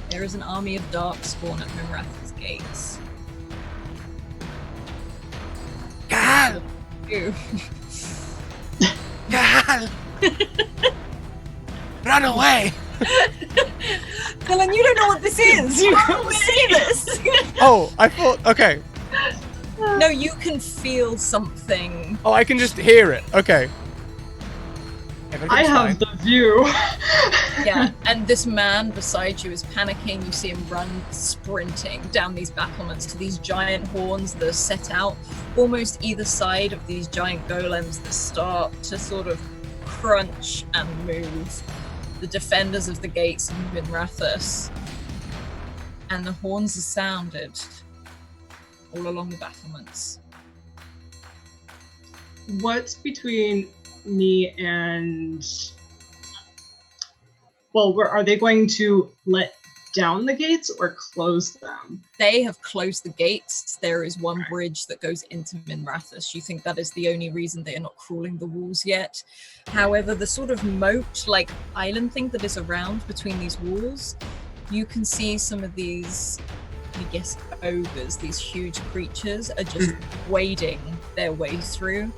There is an army of darkspawn at Minrathous gates. Gal! Ew. Gal! Run away! Dylan, you don't know what this is! You don't see this! Oh, I thought... Okay. No, you can feel something. Oh, I can just hear it. Okay. I have the view. Yeah, and this man beside you is panicking. You see him run sprinting down these battlements to these giant horns that are set out almost either side of these giant golems that start to sort of crunch and move. The defenders of the gates of Minrathous. And the horns are sounded all along the battlements. What's between me and... Well, are they going to let down the gates or close them? They have closed the gates. There is one bridge that goes into Minrathous. You think that is the only reason they are not crawling the walls yet. However, the sort of moat, like island thing that is around between these walls, you can see some of these, I guess, ogres, these huge creatures, are just wading their way through,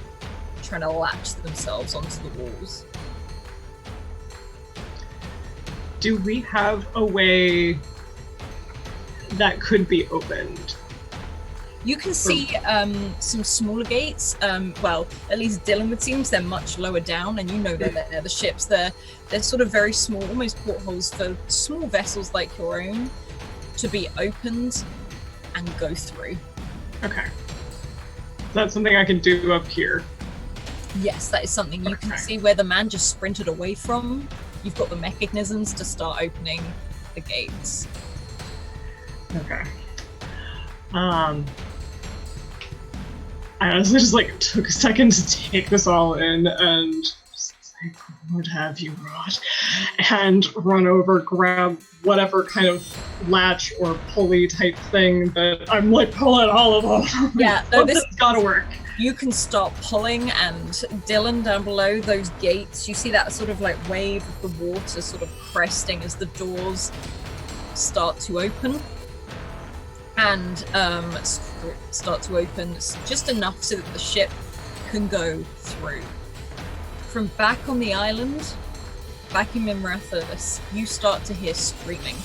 trying to latch themselves onto the walls. Do we have a way that could be opened? You can see some smaller gates. Well, at least Dylan would seem they're much lower down, and you know they're there. The ships, they're sort of very small, almost portholes for small vessels like your own to be opened and go through. Okay. That's something I can do up here. Yes, that is something you can see where the man just sprinted away from. You've got the mechanisms to start opening the gates. Okay. I honestly just took a second to take this all in and just like, what have you brought? And run over, grab whatever kind of latch or pulley type thing that I'm pulling all of them. Yeah, no, this has gotta work. You can start pulling, and Dylan, down below those gates, you see that sort of wave of the water sort of cresting as the doors start to open. And start to open just enough so that the ship can go through. From back on the island, back in Minrathous, you start to hear screaming.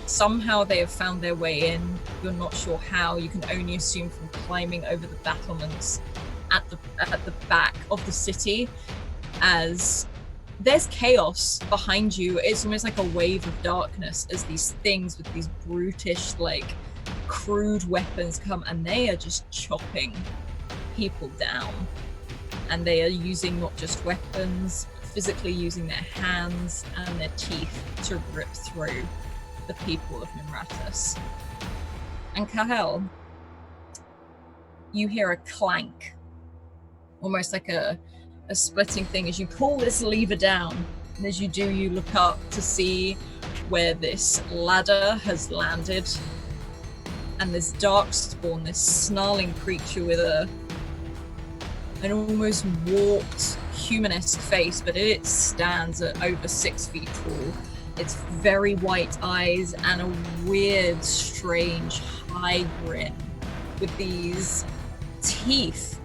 Somehow they have found their way in. You're not sure how. You can only assume from climbing over the battlements at the back of the city, as there's chaos behind you. It's almost like a wave of darkness as these things with these brutish, crude weapons come, and they are just chopping people down. And they are using not just weapons, physically using their hands and their teeth to rip through the people of Minrathous. And Kahel, you hear a clank, almost like a splitting thing as you pull this lever down. And as you do, you look up to see where this ladder has landed. And this darkspawn, this snarling creature with an almost warped humanesque face, but it stands at over 6 feet tall. It's very white eyes and a weird, strange, high grin with these teeth.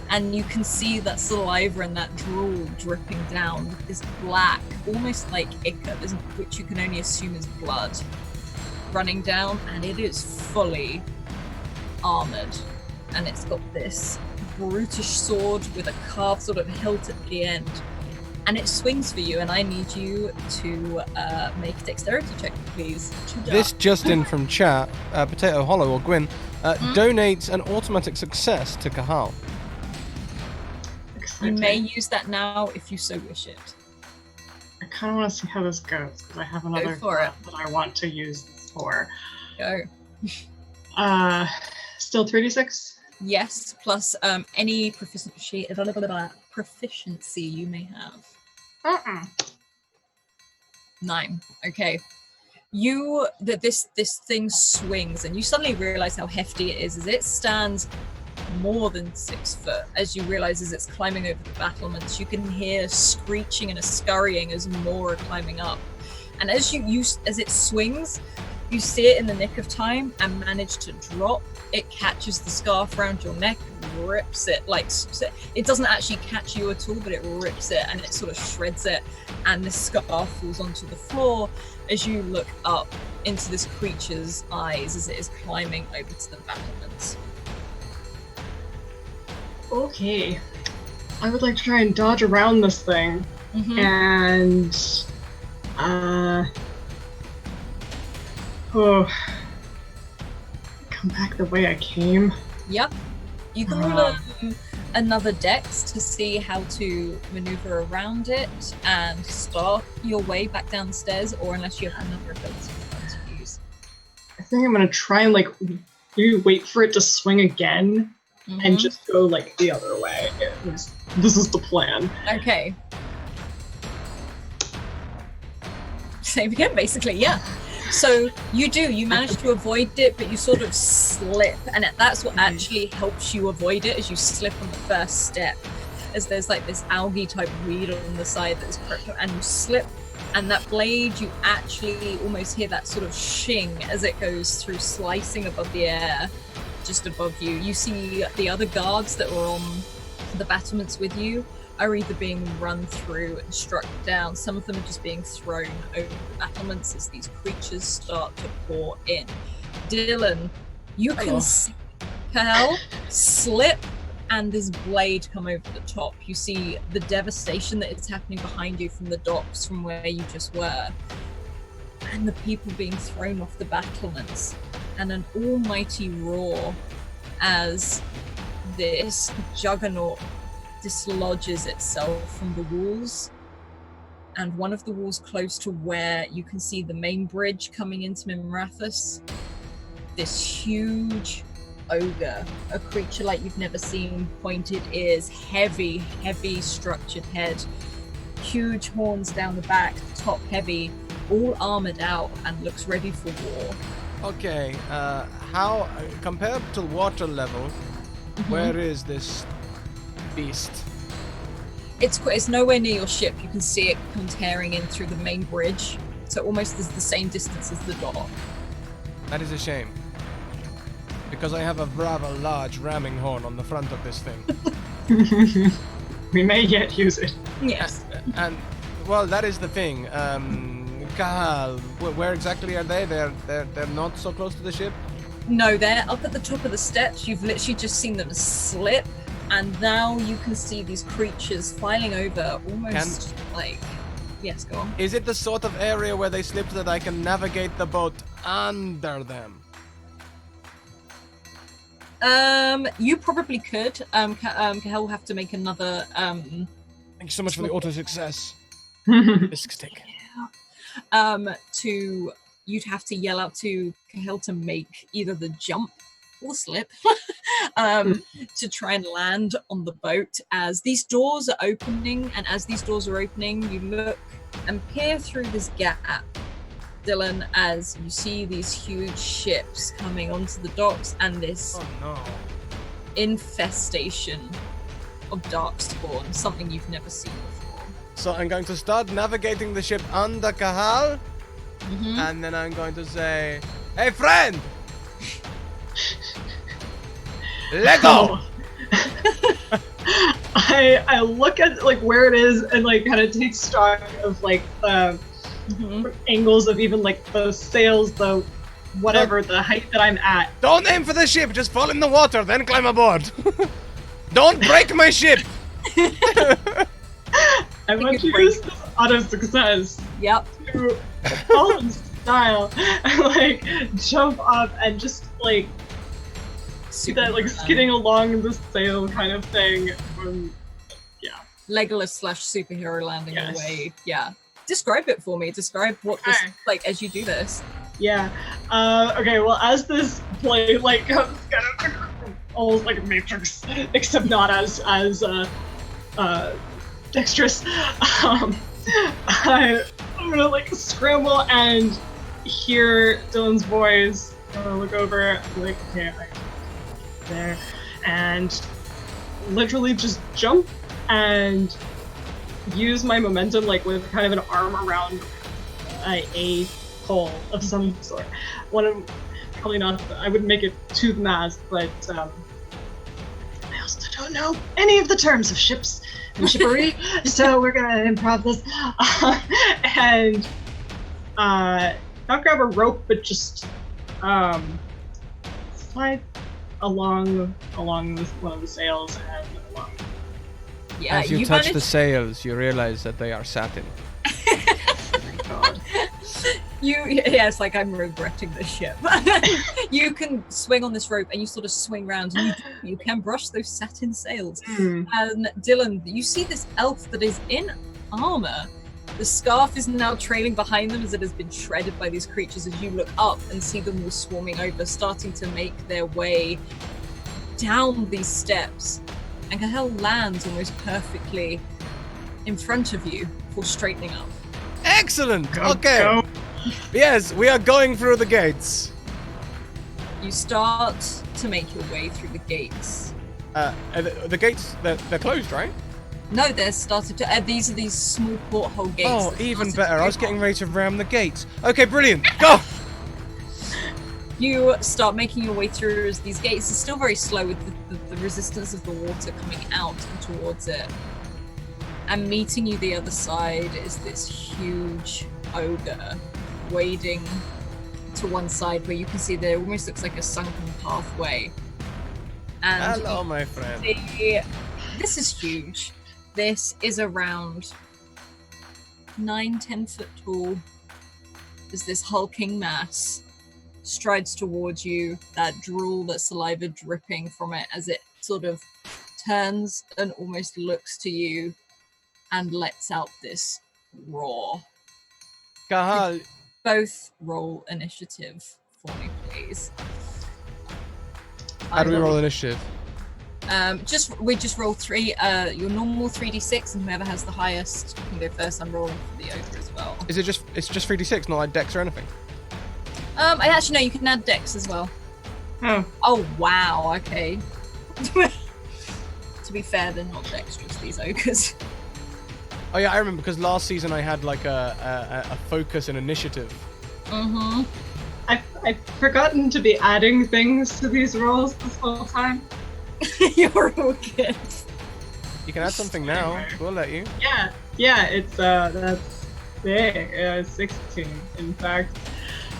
And you can see that saliva and that drool dripping down with this black, almost like ichor, which you can only assume is blood, running down, and it is fully armored. And it's got this brutish sword with a carved sort of hilt at the end. And it swings for you, and I need you to make a dexterity check, please. This just in from chat, Potato Hollow or Gwyn, donates an automatic success to Kahal. You may use that now if you so wish it. I kind of want to see how this goes, because I have another thought that I want to use this for. Go. Still 3d6? Yes, plus any proficiency you may have. 9. Okay. This thing swings, and you suddenly realize how hefty it is, as it stands more than 6 foot. As you realize as it's climbing over the battlements, you can hear screeching and a scurrying as more are climbing up. And as it swings, you see it in the nick of time and manage to drop. It catches the scarf around your neck, rips it, it doesn't actually catch you at all, but it rips it and it sort of shreds it, and the scarf falls onto the floor as you look up into this creature's eyes as it is climbing over to the battlements. Okay. I would like to try and dodge around this thing, and come back the way I came. Yep. You can roll another dex to see how to maneuver around it and start your way back down the stairs, or unless you have another ability to use. I think I'm gonna try and maybe wait for it to swing again and just go the other way. This is the plan. Okay. Same again, basically, yeah. So you manage to avoid it, but you sort of slip, and that's what actually helps you avoid it, as you slip on the first step, as there's like this algae type weed on the side that's and you slip, and that blade, you actually almost hear that sort of shing as it goes through, slicing above the air, just above you. You see the other guards that were on the battlements with you are either being run through and struck down. Some of them are just being thrown over the battlements as these creatures start to pour in. Dylan, you can see Cal slip and this blade come over the top. You see the devastation that is happening behind you from the docks from where you just were. And the people being thrown off the battlements. And an almighty roar as this juggernaut dislodges itself from the walls, and one of the walls close to where you can see the main bridge coming into Minrathous, this huge ogre, a creature like you've never seen, pointed ears, heavy structured head, huge horns down the back, top heavy, all armored out and looks ready for war. Okay, how, compared to water level, where is this beast? It's nowhere near your ship. You can see it come tearing in through the main bridge, so almost is the same distance as the dock. That is a shame, because I have a rather large ramming horn on the front of this thing. We may yet use it. Yes. And well, that is the thing. Kahal, where exactly are they? They're not so close to the ship? No, they're up at the top of the steps. You've literally just seen them slip, and now you can see these creatures filing over almost like... Yes, go on. Is it the sort of area where they slipped that I can navigate the boat under them? You probably could. Kahel will have to make another... Thank you so much for the auto success. Bisque stick. You'd have to yell out to Kahel to make either the jump or slip to try and land on the boat as these doors are opening. And as these doors are opening, you look and peer through this gap, Dylan, as you see these huge ships coming onto the docks and this infestation of darkspawn, something you've never seen before. So I'm going to start navigating the ship under Kahal, and then I'm going to say, "Hey, friend! Let go!" I look at like where it is and like kind of take stock of like angles of even like the sails, the whatever, the height that I'm at. Don't aim for the ship, just fall in the water, then climb aboard. Don't break my ship! I want to use this auto success to fall in style and like jump up and just like that like skidding along the sail kind of thing. Legolas / superhero landing away. Yeah. Describe it for me. Describe what this like as you do this. Yeah. Okay. Well, as this play like comes kind of almost like a Matrix, except not as dexterous. I'm gonna like scramble and hear Dylan's voice. I'm gonna look over, like, okay, I'm there, and literally just jump and use my momentum, like with kind of an arm around a pole of some sort. Probably not. I wouldn't make it to the mast, but I also don't know any of the terms of ships and shippery, so we're gonna improv this and not grab a rope, but just slide along one of the sails and along. Yeah, as you touch the sails, you realize that they are satin. God. It's like I'm regretting this ship. You can swing on this rope and you sort of swing around and you can brush those satin sails. And Dylan, you see this elf that is in armor. The scarf is now trailing behind them as it has been shredded by these creatures as you look up and see them all swarming over, starting to make their way down these steps. And Kahel lands almost perfectly in front of you before straightening up. Excellent! Go, Okay. go. Yes, we are going through the gates. You start to make your way through the gates. The gates, they're closed, right? No, they're started to. These are these small porthole gates. Oh, that even started better. to I was go getting off. ready to ram the gates. Okay, brilliant. Go! You start making your way through as these gates are still very slow with the resistance of the water coming out and towards it. And meeting you the other side is this huge ogre wading to one side where you can see there almost looks like a sunken pathway. And Hello, my friend. this is huge. This is around 9-10 foot tall. As this hulking mass strides towards you, that drool, that saliva dripping from it as it sort of turns and almost looks to you and lets out this roar. Kahal, Both roll initiative for me, please. how do we roll initiative? We just roll 3. Your normal 3d6, and whoever has the highest can go first. I'm rolling for the ogre as well. Is it just? It's just 3d6, not like dex or anything. I actually know you can add dex as well. Oh. Oh wow, okay. To be fair, they're not dexterous, these ogres. Oh yeah, I remember because last season I had like a focus and initiative. Mm-hmm. I've forgotten to be adding things to these rolls this whole time. You're all good. You can add something now. We'll let you. Yeah, it's that's big. 16, in fact.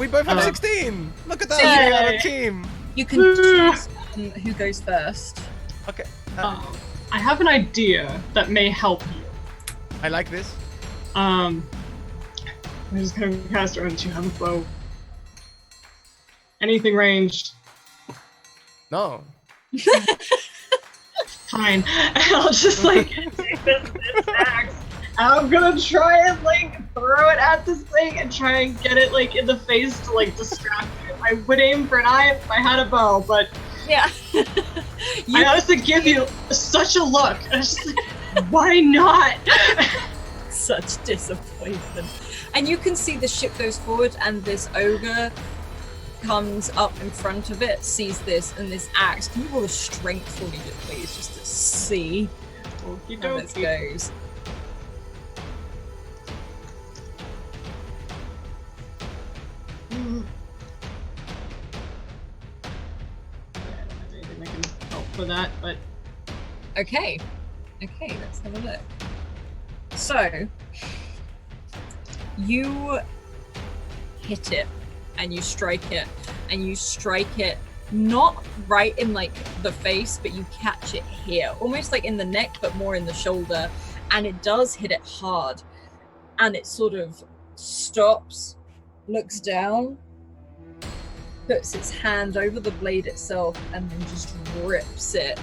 We both have 16. Look at that. So We got you- a team. You can choose who goes first. Okay. I have an idea that may help you. I like this. I'm just gonna cast it once you have a bow. Anything ranged. No. Fine. I'll just like take this axe. And I'm gonna try and like throw it at this thing and try and get it like in the face to like distract it. I would aim for an eye if I had a bow, but Yeah. I honestly give you such a look. I'm just like, why not? Such disappointment. And you can see the ship goes forward and this ogre comes up in front of it, sees this, and this axe. Can you roll a strength for me, please, just to see Okie how this dokie. goes? I don't have anything that can help for that, but Okay, let's have a look. So, you hit it, and you strike it, and you strike it not right in like the face, but you catch it here, almost like in the neck, but more in the shoulder, and it does hit it hard, and it sort of stops, looks down, puts its hand over the blade itself, and then just rips it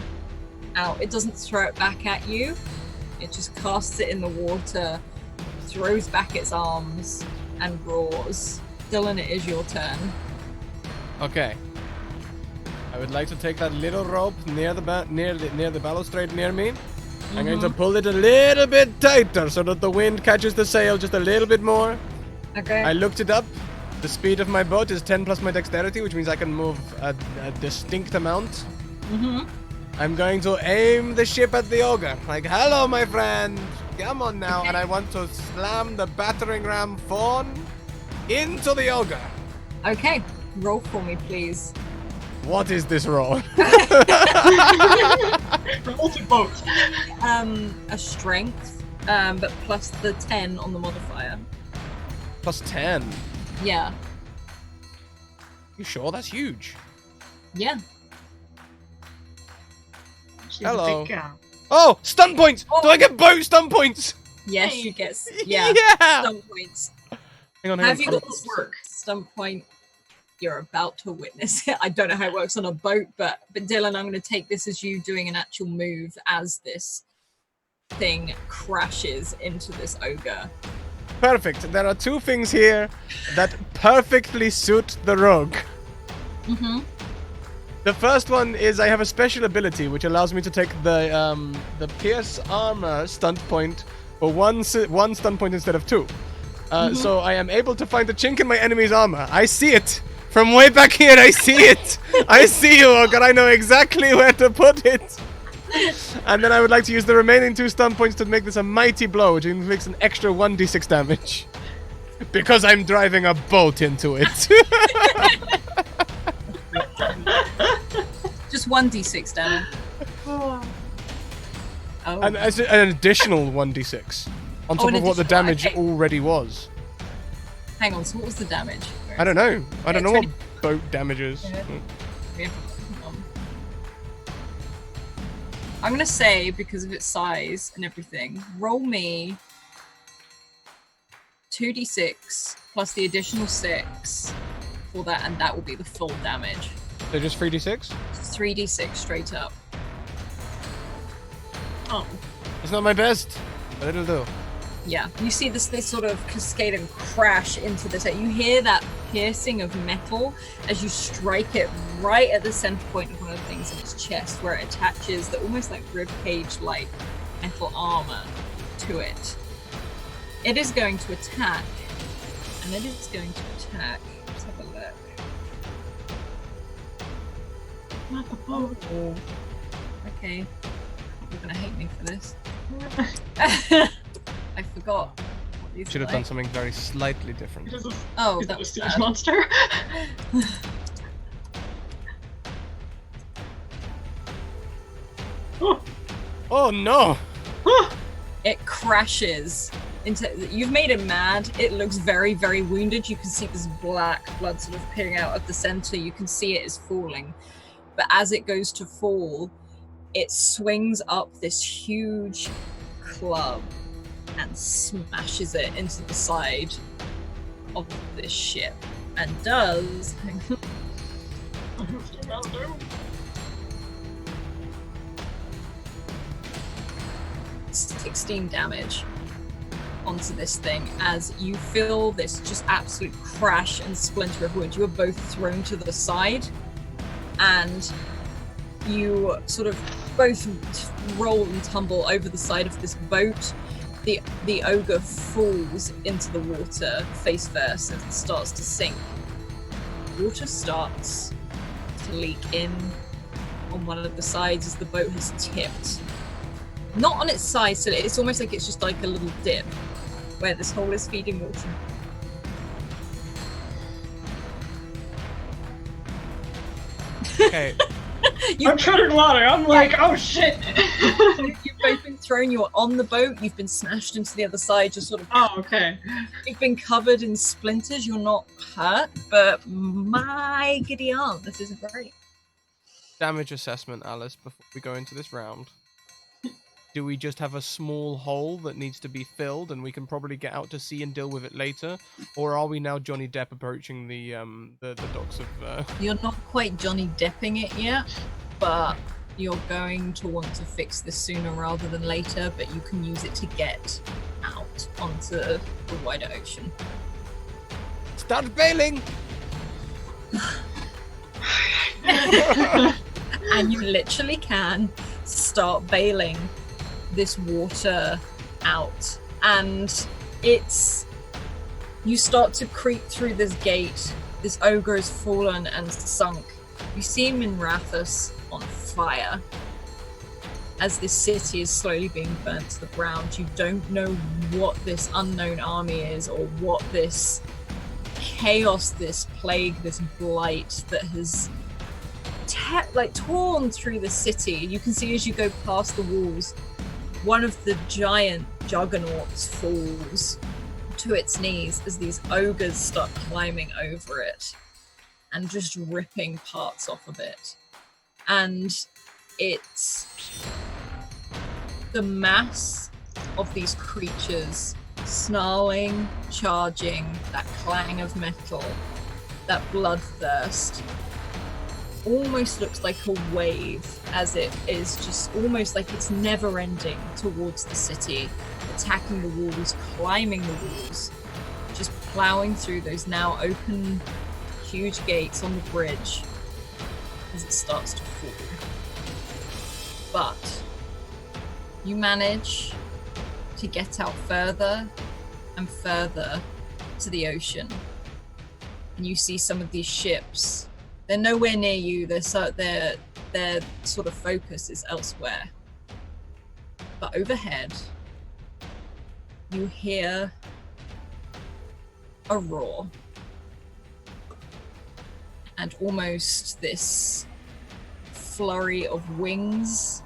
out. It doesn't throw it back at you. It just casts it in the water, throws back its arms, and roars. Dylan, it is your turn. Okay. I would like to take that little rope near the balustrade near me. I'm going to pull it a little bit tighter so that the wind catches the sail just a little bit more. Okay. I looked it up. The speed of my boat is 10 plus my dexterity, which means I can move a distinct amount. Mm-hmm. I'm going to aim the ship at the ogre. Like, hello, my friend. Come on now. And I want to slam the battering ram fawn into the ogre. Okay. Roll for me, please. What is this roll? roll to both. A strength, but plus the 10 on the modifier. Plus 10. Yeah. You sure? That's huge. Yeah. She's Hello. a big cow. Oh, stun points! Do I get both stun points? Yes, you get. Yeah. Yeah! Stun points. Hang on, Have you got Does work? stun point? You're about to witness it. I don't know how it works on a boat, but Dylan, I'm going to take this as you doing an actual move as this thing crashes into this ogre. Perfect. There are two things here that perfectly suit the rogue. Mm-hmm. The first one is I have a special ability which allows me to take the pierce armor stunt point for one stun point instead of two. So I am able to find a chink in my enemy's armor. I see it. From way back here, I see it. I see you, Ogre. I know exactly where to put it. And then I would like to use the remaining 2 stun points to make this a mighty blow, which makes an extra 1d6 damage. Because I'm driving a bolt into it. Just 1d6 damage. Oh. And as an additional 1d6 on top of what the damage already was. Hang on, so what was the damage? I don't know. I don't know what boat damage is. Yeah. I'm gonna say, because of its size and everything, roll me 2d6 plus the additional 6 for that, and that will be the full damage. So just 3d6? 3d6 straight up. Oh. It's not my best, but it'll do. Yeah, you see this sort of cascade and crash into this. You hear that piercing of metal as you strike it right at the center point of one of the things in its chest, where it attaches the almost like ribcage-like metal armor to it. It is going to attack, and it is going to attack. Let's have a look. Not the boat. Oh. Okay, you're gonna hate me for this. I forgot what these Should have are done like. something very slightly different. Oh, Is that that a was stupid bad. monster? Oh. Oh no! It crashes into. You've made it mad. It looks very, very wounded. You can see this black blood sort of peering out of the center. You can see it is falling. But as it goes to fall, it swings up this huge club and smashes it into the side of this ship. And does. 16 damage onto this thing as you feel this just absolute crash and splinter of wood. You are both thrown to the side, and you sort of both roll and tumble over the side of this boat. The ogre falls into the water face first and starts to sink. Water starts to leak in on one of the sides as the boat has tipped. Not on its side, so it's almost like it's just like a little dip where this hole is feeding water. Okay. I'm treading water. I'm like, oh shit. You've both been thrown. You're on the boat. You've been smashed into the other side. Just sort of. Oh, okay. You've been covered in splinters. You're not hurt, but my giddy aunt, this isn't great. Damage assessment, Alice, before we go into this round. Do we just have a small hole that needs to be filled and we can probably get out to sea and deal with it later? Or are we now Johnny Depp approaching the docks of... You're not quite Johnny Depping it yet, but you're going to want to fix this sooner rather than later, but you can use it to get out onto the wider ocean. Start bailing! And you literally can start bailing this water out, and you start to creep through this gate. This ogre has fallen and sunk. You see Minrathous on fire as this city is slowly being burnt to the ground. You don't know what this unknown army is, or what this chaos, this plague, this blight that has torn through the city. You can see as you go past the walls, one of the giant juggernauts falls to its knees as these ogres start climbing over it and just ripping parts off of it. And it's the mass of these creatures snarling, charging, that clang of metal, that bloodthirst, almost looks like a wave, as it is just almost like it's never ending towards the city, attacking the walls, climbing the walls, just plowing through those now open huge gates on the bridge as it starts to fall. But you manage to get out further and further to the ocean, and you see some of these ships. They're nowhere near you. Their sort of focus is elsewhere. But overhead, you hear a roar, and almost this flurry of wings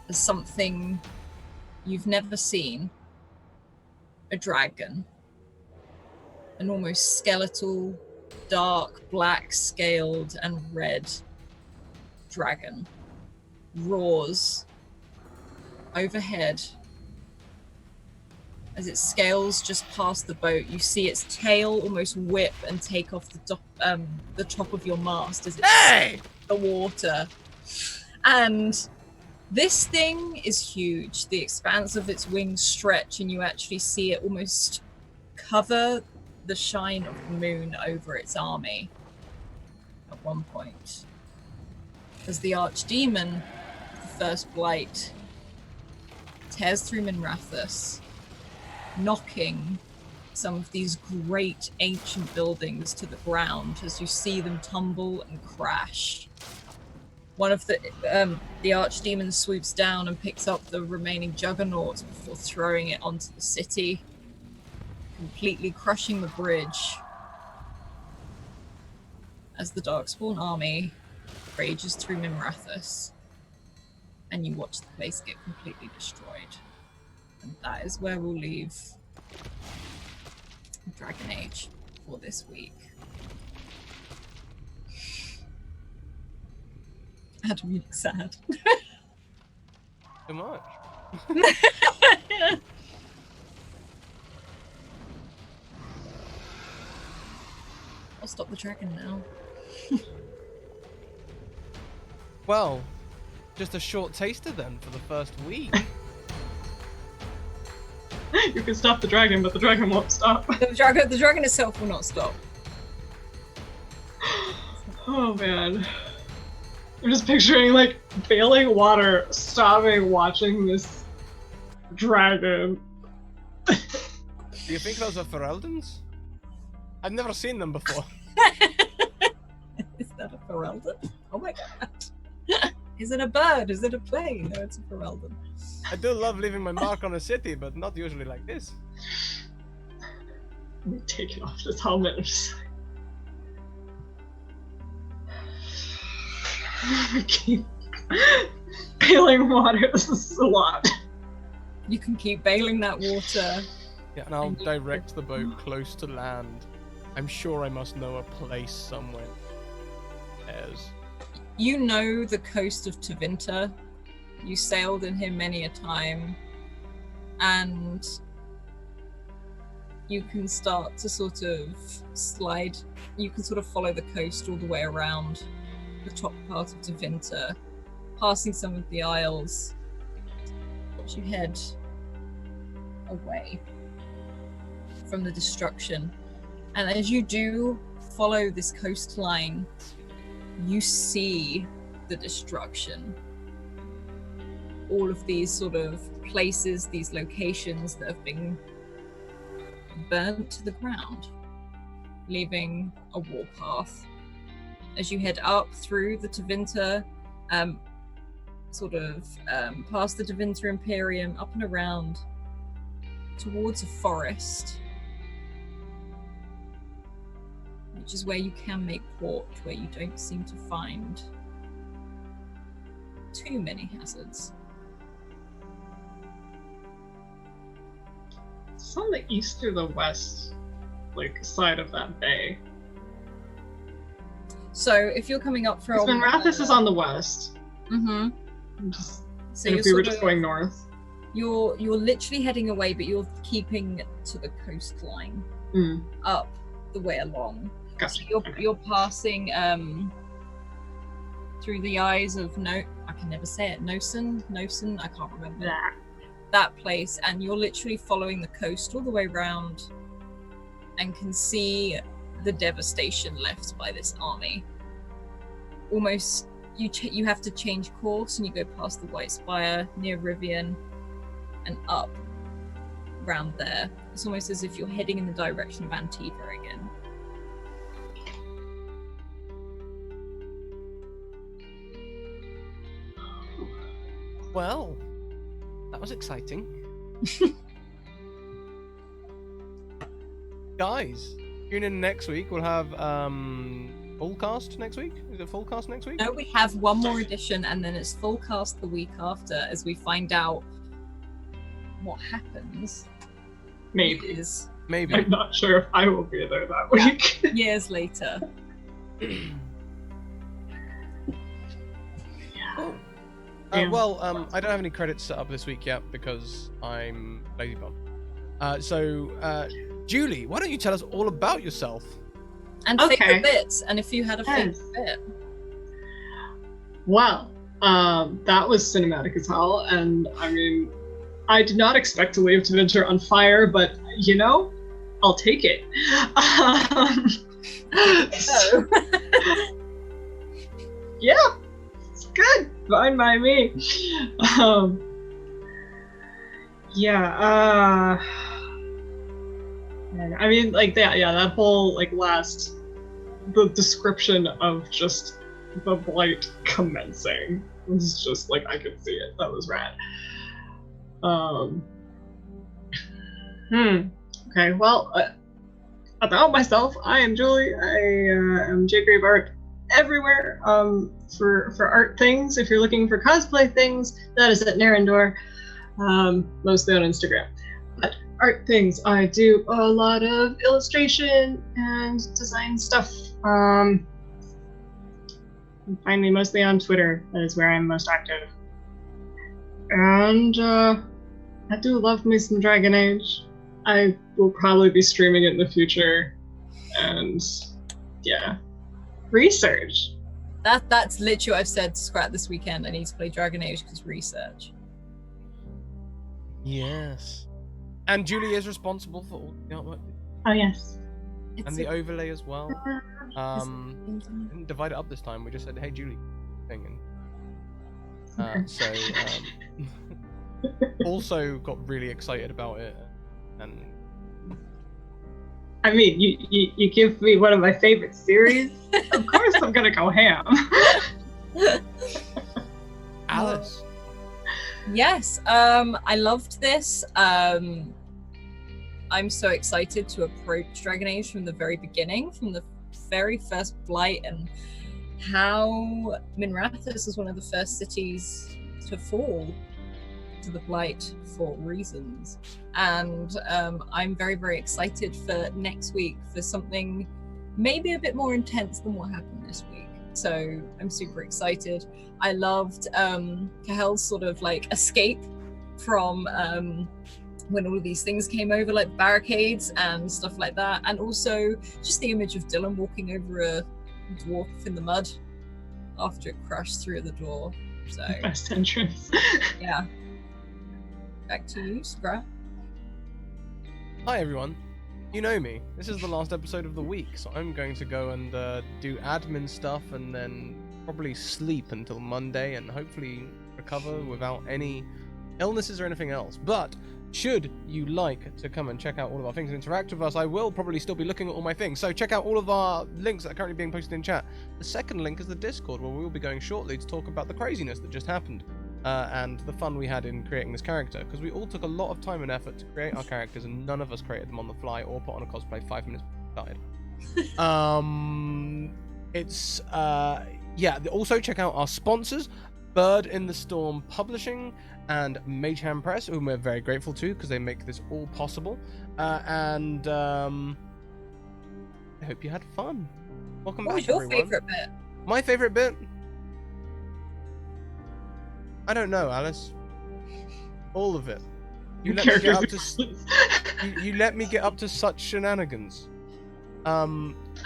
as something you've never seen. A dragon, an almost skeletal, dark, black, scaled, and red dragon roars overhead. As it scales just past the boat, you see its tail almost whip and take off the top of your mast as it hits the water. And this thing is huge. The expanse of its wings stretch, and you actually see it almost cover the shine of the moon over its army at one point. As the archdemon, the first blight, tears through Minrathous, knocking some of these great ancient buildings to the ground as you see them tumble and crash. One of the archdemon swoops down and picks up the remaining juggernauts before throwing it onto the city, completely crushing the bridge as the Darkspawn army rages through Minrathous, and you watch the place get completely destroyed. And that is where we'll leave Dragon Age for this week. Adam, you look sad. Too much. I'll stop the dragon now. Well, just a short taster then for the first week. You can stop the dragon, but the dragon won't stop. The dragon itself will not stop. Oh man. I'm just picturing like bailing water, stopping, watching this dragon. Do you think those are Fereldans? I've never seen them before. Is that a Ferelden? Oh my god. Is it a bird? Is it a plane? No, it's a Ferelden. I do love leaving my mark on a city, but not usually like this. I'm taking off this helmet. I'm just like... I keep bailing water. This is a lot. You can keep bailing that water. Yeah, and I'll direct the boat close to land. I'm sure I must know a place somewhere. As you know the coast of Tevinter. You sailed in here many a time, and you can start to sort of slide. You can sort of follow the coast all the way around the top part of Tevinter, passing some of the isles as you head away from the destruction. And as you do follow this coastline, you see the destruction. All of these sort of places, these locations that have been burnt to the ground, leaving a warpath. As you head up through the Tevinter, past the Tevinter Imperium, up and around, towards a forest, which is where you can make port, where you don't seem to find too many hazards. It's on the east or the west, like, side of that bay. So if you're coming up from... Minrathous is on the west. Mm-hmm. So if we were just going north. You're literally heading away, but you're keeping to the coastline, up the way along. Gotcha. So you're passing through the eyes of I can never say it. Nosen, I can't remember that place, and you're literally following the coast all the way around, and can see the devastation left by this army. Almost, you have to change course, and you go past the White Spire near Rivian, and up around there. It's almost as if you're heading in the direction of Antiva again. Well, that was exciting. Guys, tune in next week. We'll have full cast next week. Is it full cast next week? No, we have one more edition, and then it's full cast the week after as we find out what happens. Maybe. Maybe. I'm not sure if I will be there that week. Years later. Well, I don't have any credits set up this week yet because I'm lazy bum. So, Julie, why don't you tell us all about yourself? And favorite bits, and if you had a favorite bit. Well, that was cinematic as hell, and I mean, I did not expect to leave to venture on fire, but you know, I'll take it. Yeah, it's good. Fine by me. Yeah. I mean, like that. Yeah, that whole the description of just the blight commencing was just like I could see it. That was rad. Okay. Well, about myself, I am Julie. I am J-Grave Art everywhere. For art things, if you're looking for cosplay things, that is at Narendor, mostly on Instagram. But art things, I do a lot of illustration and design stuff. You can find me mostly on Twitter. That is where I'm most active. And I do love me some Dragon Age. I will probably be streaming it in the future. And yeah, research. That's literally what I've said to Scrat this weekend. I need to play Dragon Age because research. Yes. And Julie is responsible for all the artwork. Oh yes. And the overlay as well. Didn't divide it up this time. We just said, "Hey, Julie," thing, and also got really excited about it. And I mean, you give me one of my favorite series. Of course, I'm gonna go ham. Alice. Yes, I loved this. I'm so excited to approach Dragon Age from the very beginning, from the very first blight, and how Minrathous is one of the first cities to fall to the blight for reasons. And I'm very, very excited for next week for something maybe a bit more intense than what happened this week. So I'm super excited. I loved Cahel's sort of like escape from when all of these things came over, like barricades and stuff like that, and also just the image of Dylan walking over a dwarf in the mud after it crashed through the door. So best entrance. Yeah. Back to you, Scrap. Hi everyone. You know me. This is the last episode of the week, so I'm going to go and do admin stuff and then probably sleep until Monday and hopefully recover without any illnesses or anything else. But should you like to come and check out all of our things and interact with us, I will probably still be looking at all my things. So check out all of our links that are currently being posted in chat. The second link is the Discord, where we will be going shortly to talk about the craziness that just happened and the fun we had in creating this character. Because we all took a lot of time and effort to create our characters, and none of us created them on the fly or put on a cosplay 5 minutes before we died. Yeah. Also check out our sponsors, Bird in the Storm Publishing and Mage Hand Press, whom we're very grateful to because they make this all possible. I hope you had fun. Welcome back, everyone. What was your favourite bit? My favourite bit? I don't know, Alice. All of it. You let me get up to such shenanigans. I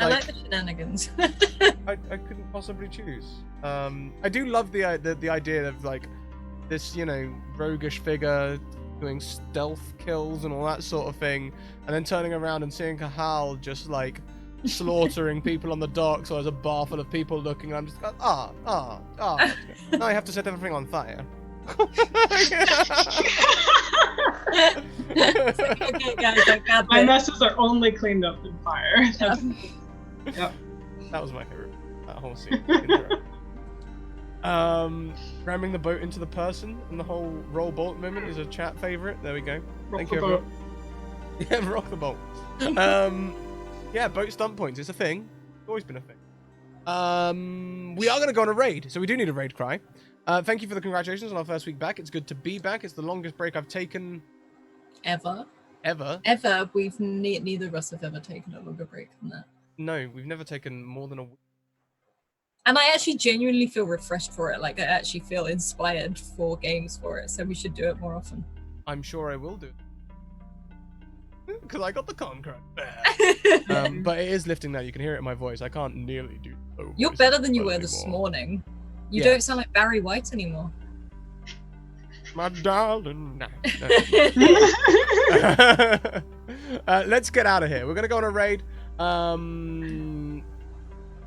like the shenanigans. I couldn't possibly choose. I do love the idea of like this, you know, roguish figure doing stealth kills and all that sort of thing, and then turning around and seeing Cahal just like slaughtering people on the docks, so there's a bar full of people looking, and I'm just like, now I have to set everything on fire. It's like, okay, guys, I got My this. messes are only cleaned up in fire. That's, yep. That was my favorite. That whole scene. Ramming the boat into the person and the whole roll bolt moment is a chat favorite. There we go. Rock Thank the you, boat. everyone. Yeah, rock the bolt. Yeah, boat stunt points. It's a thing. It's always been a thing. We are going to go on a raid, so we do need a raid cry. Thank you for the congratulations on our first week back. It's good to be back. It's the longest break I've taken Ever. We've neither of us have ever taken a longer break than that. No, we've never taken more than a week. And I actually genuinely feel refreshed for it. Like, I actually feel inspired for games for it, so we should do it more often. I'm sure I will do it. Because I got the con crack. But it is lifting now. You can hear it in my voice. I can't nearly do low You're voice better than you were anymore. this morning. You Yeah. don't sound like Barry White anymore. My darling. No. Let's get out of here. We're going to go on a raid.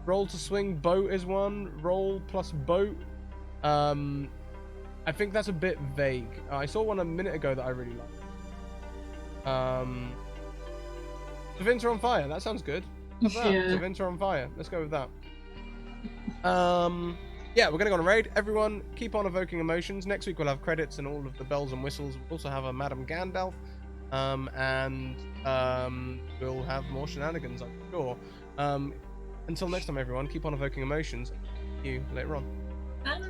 Roll to swing boat is one. Roll plus boat. I think that's a bit vague. I saw one a minute ago that I really liked. Savins are on fire. That sounds good. What's that? Yeah. Savins are on fire. Let's go with that. Yeah, we're gonna go on a raid. Everyone, keep on evoking emotions. Next week we'll have credits and all of the bells and whistles. We'll also have a Madame Gandalf, and we'll have more shenanigans, I'm sure. Until next time, everyone, keep on evoking emotions. See you later on. Bye.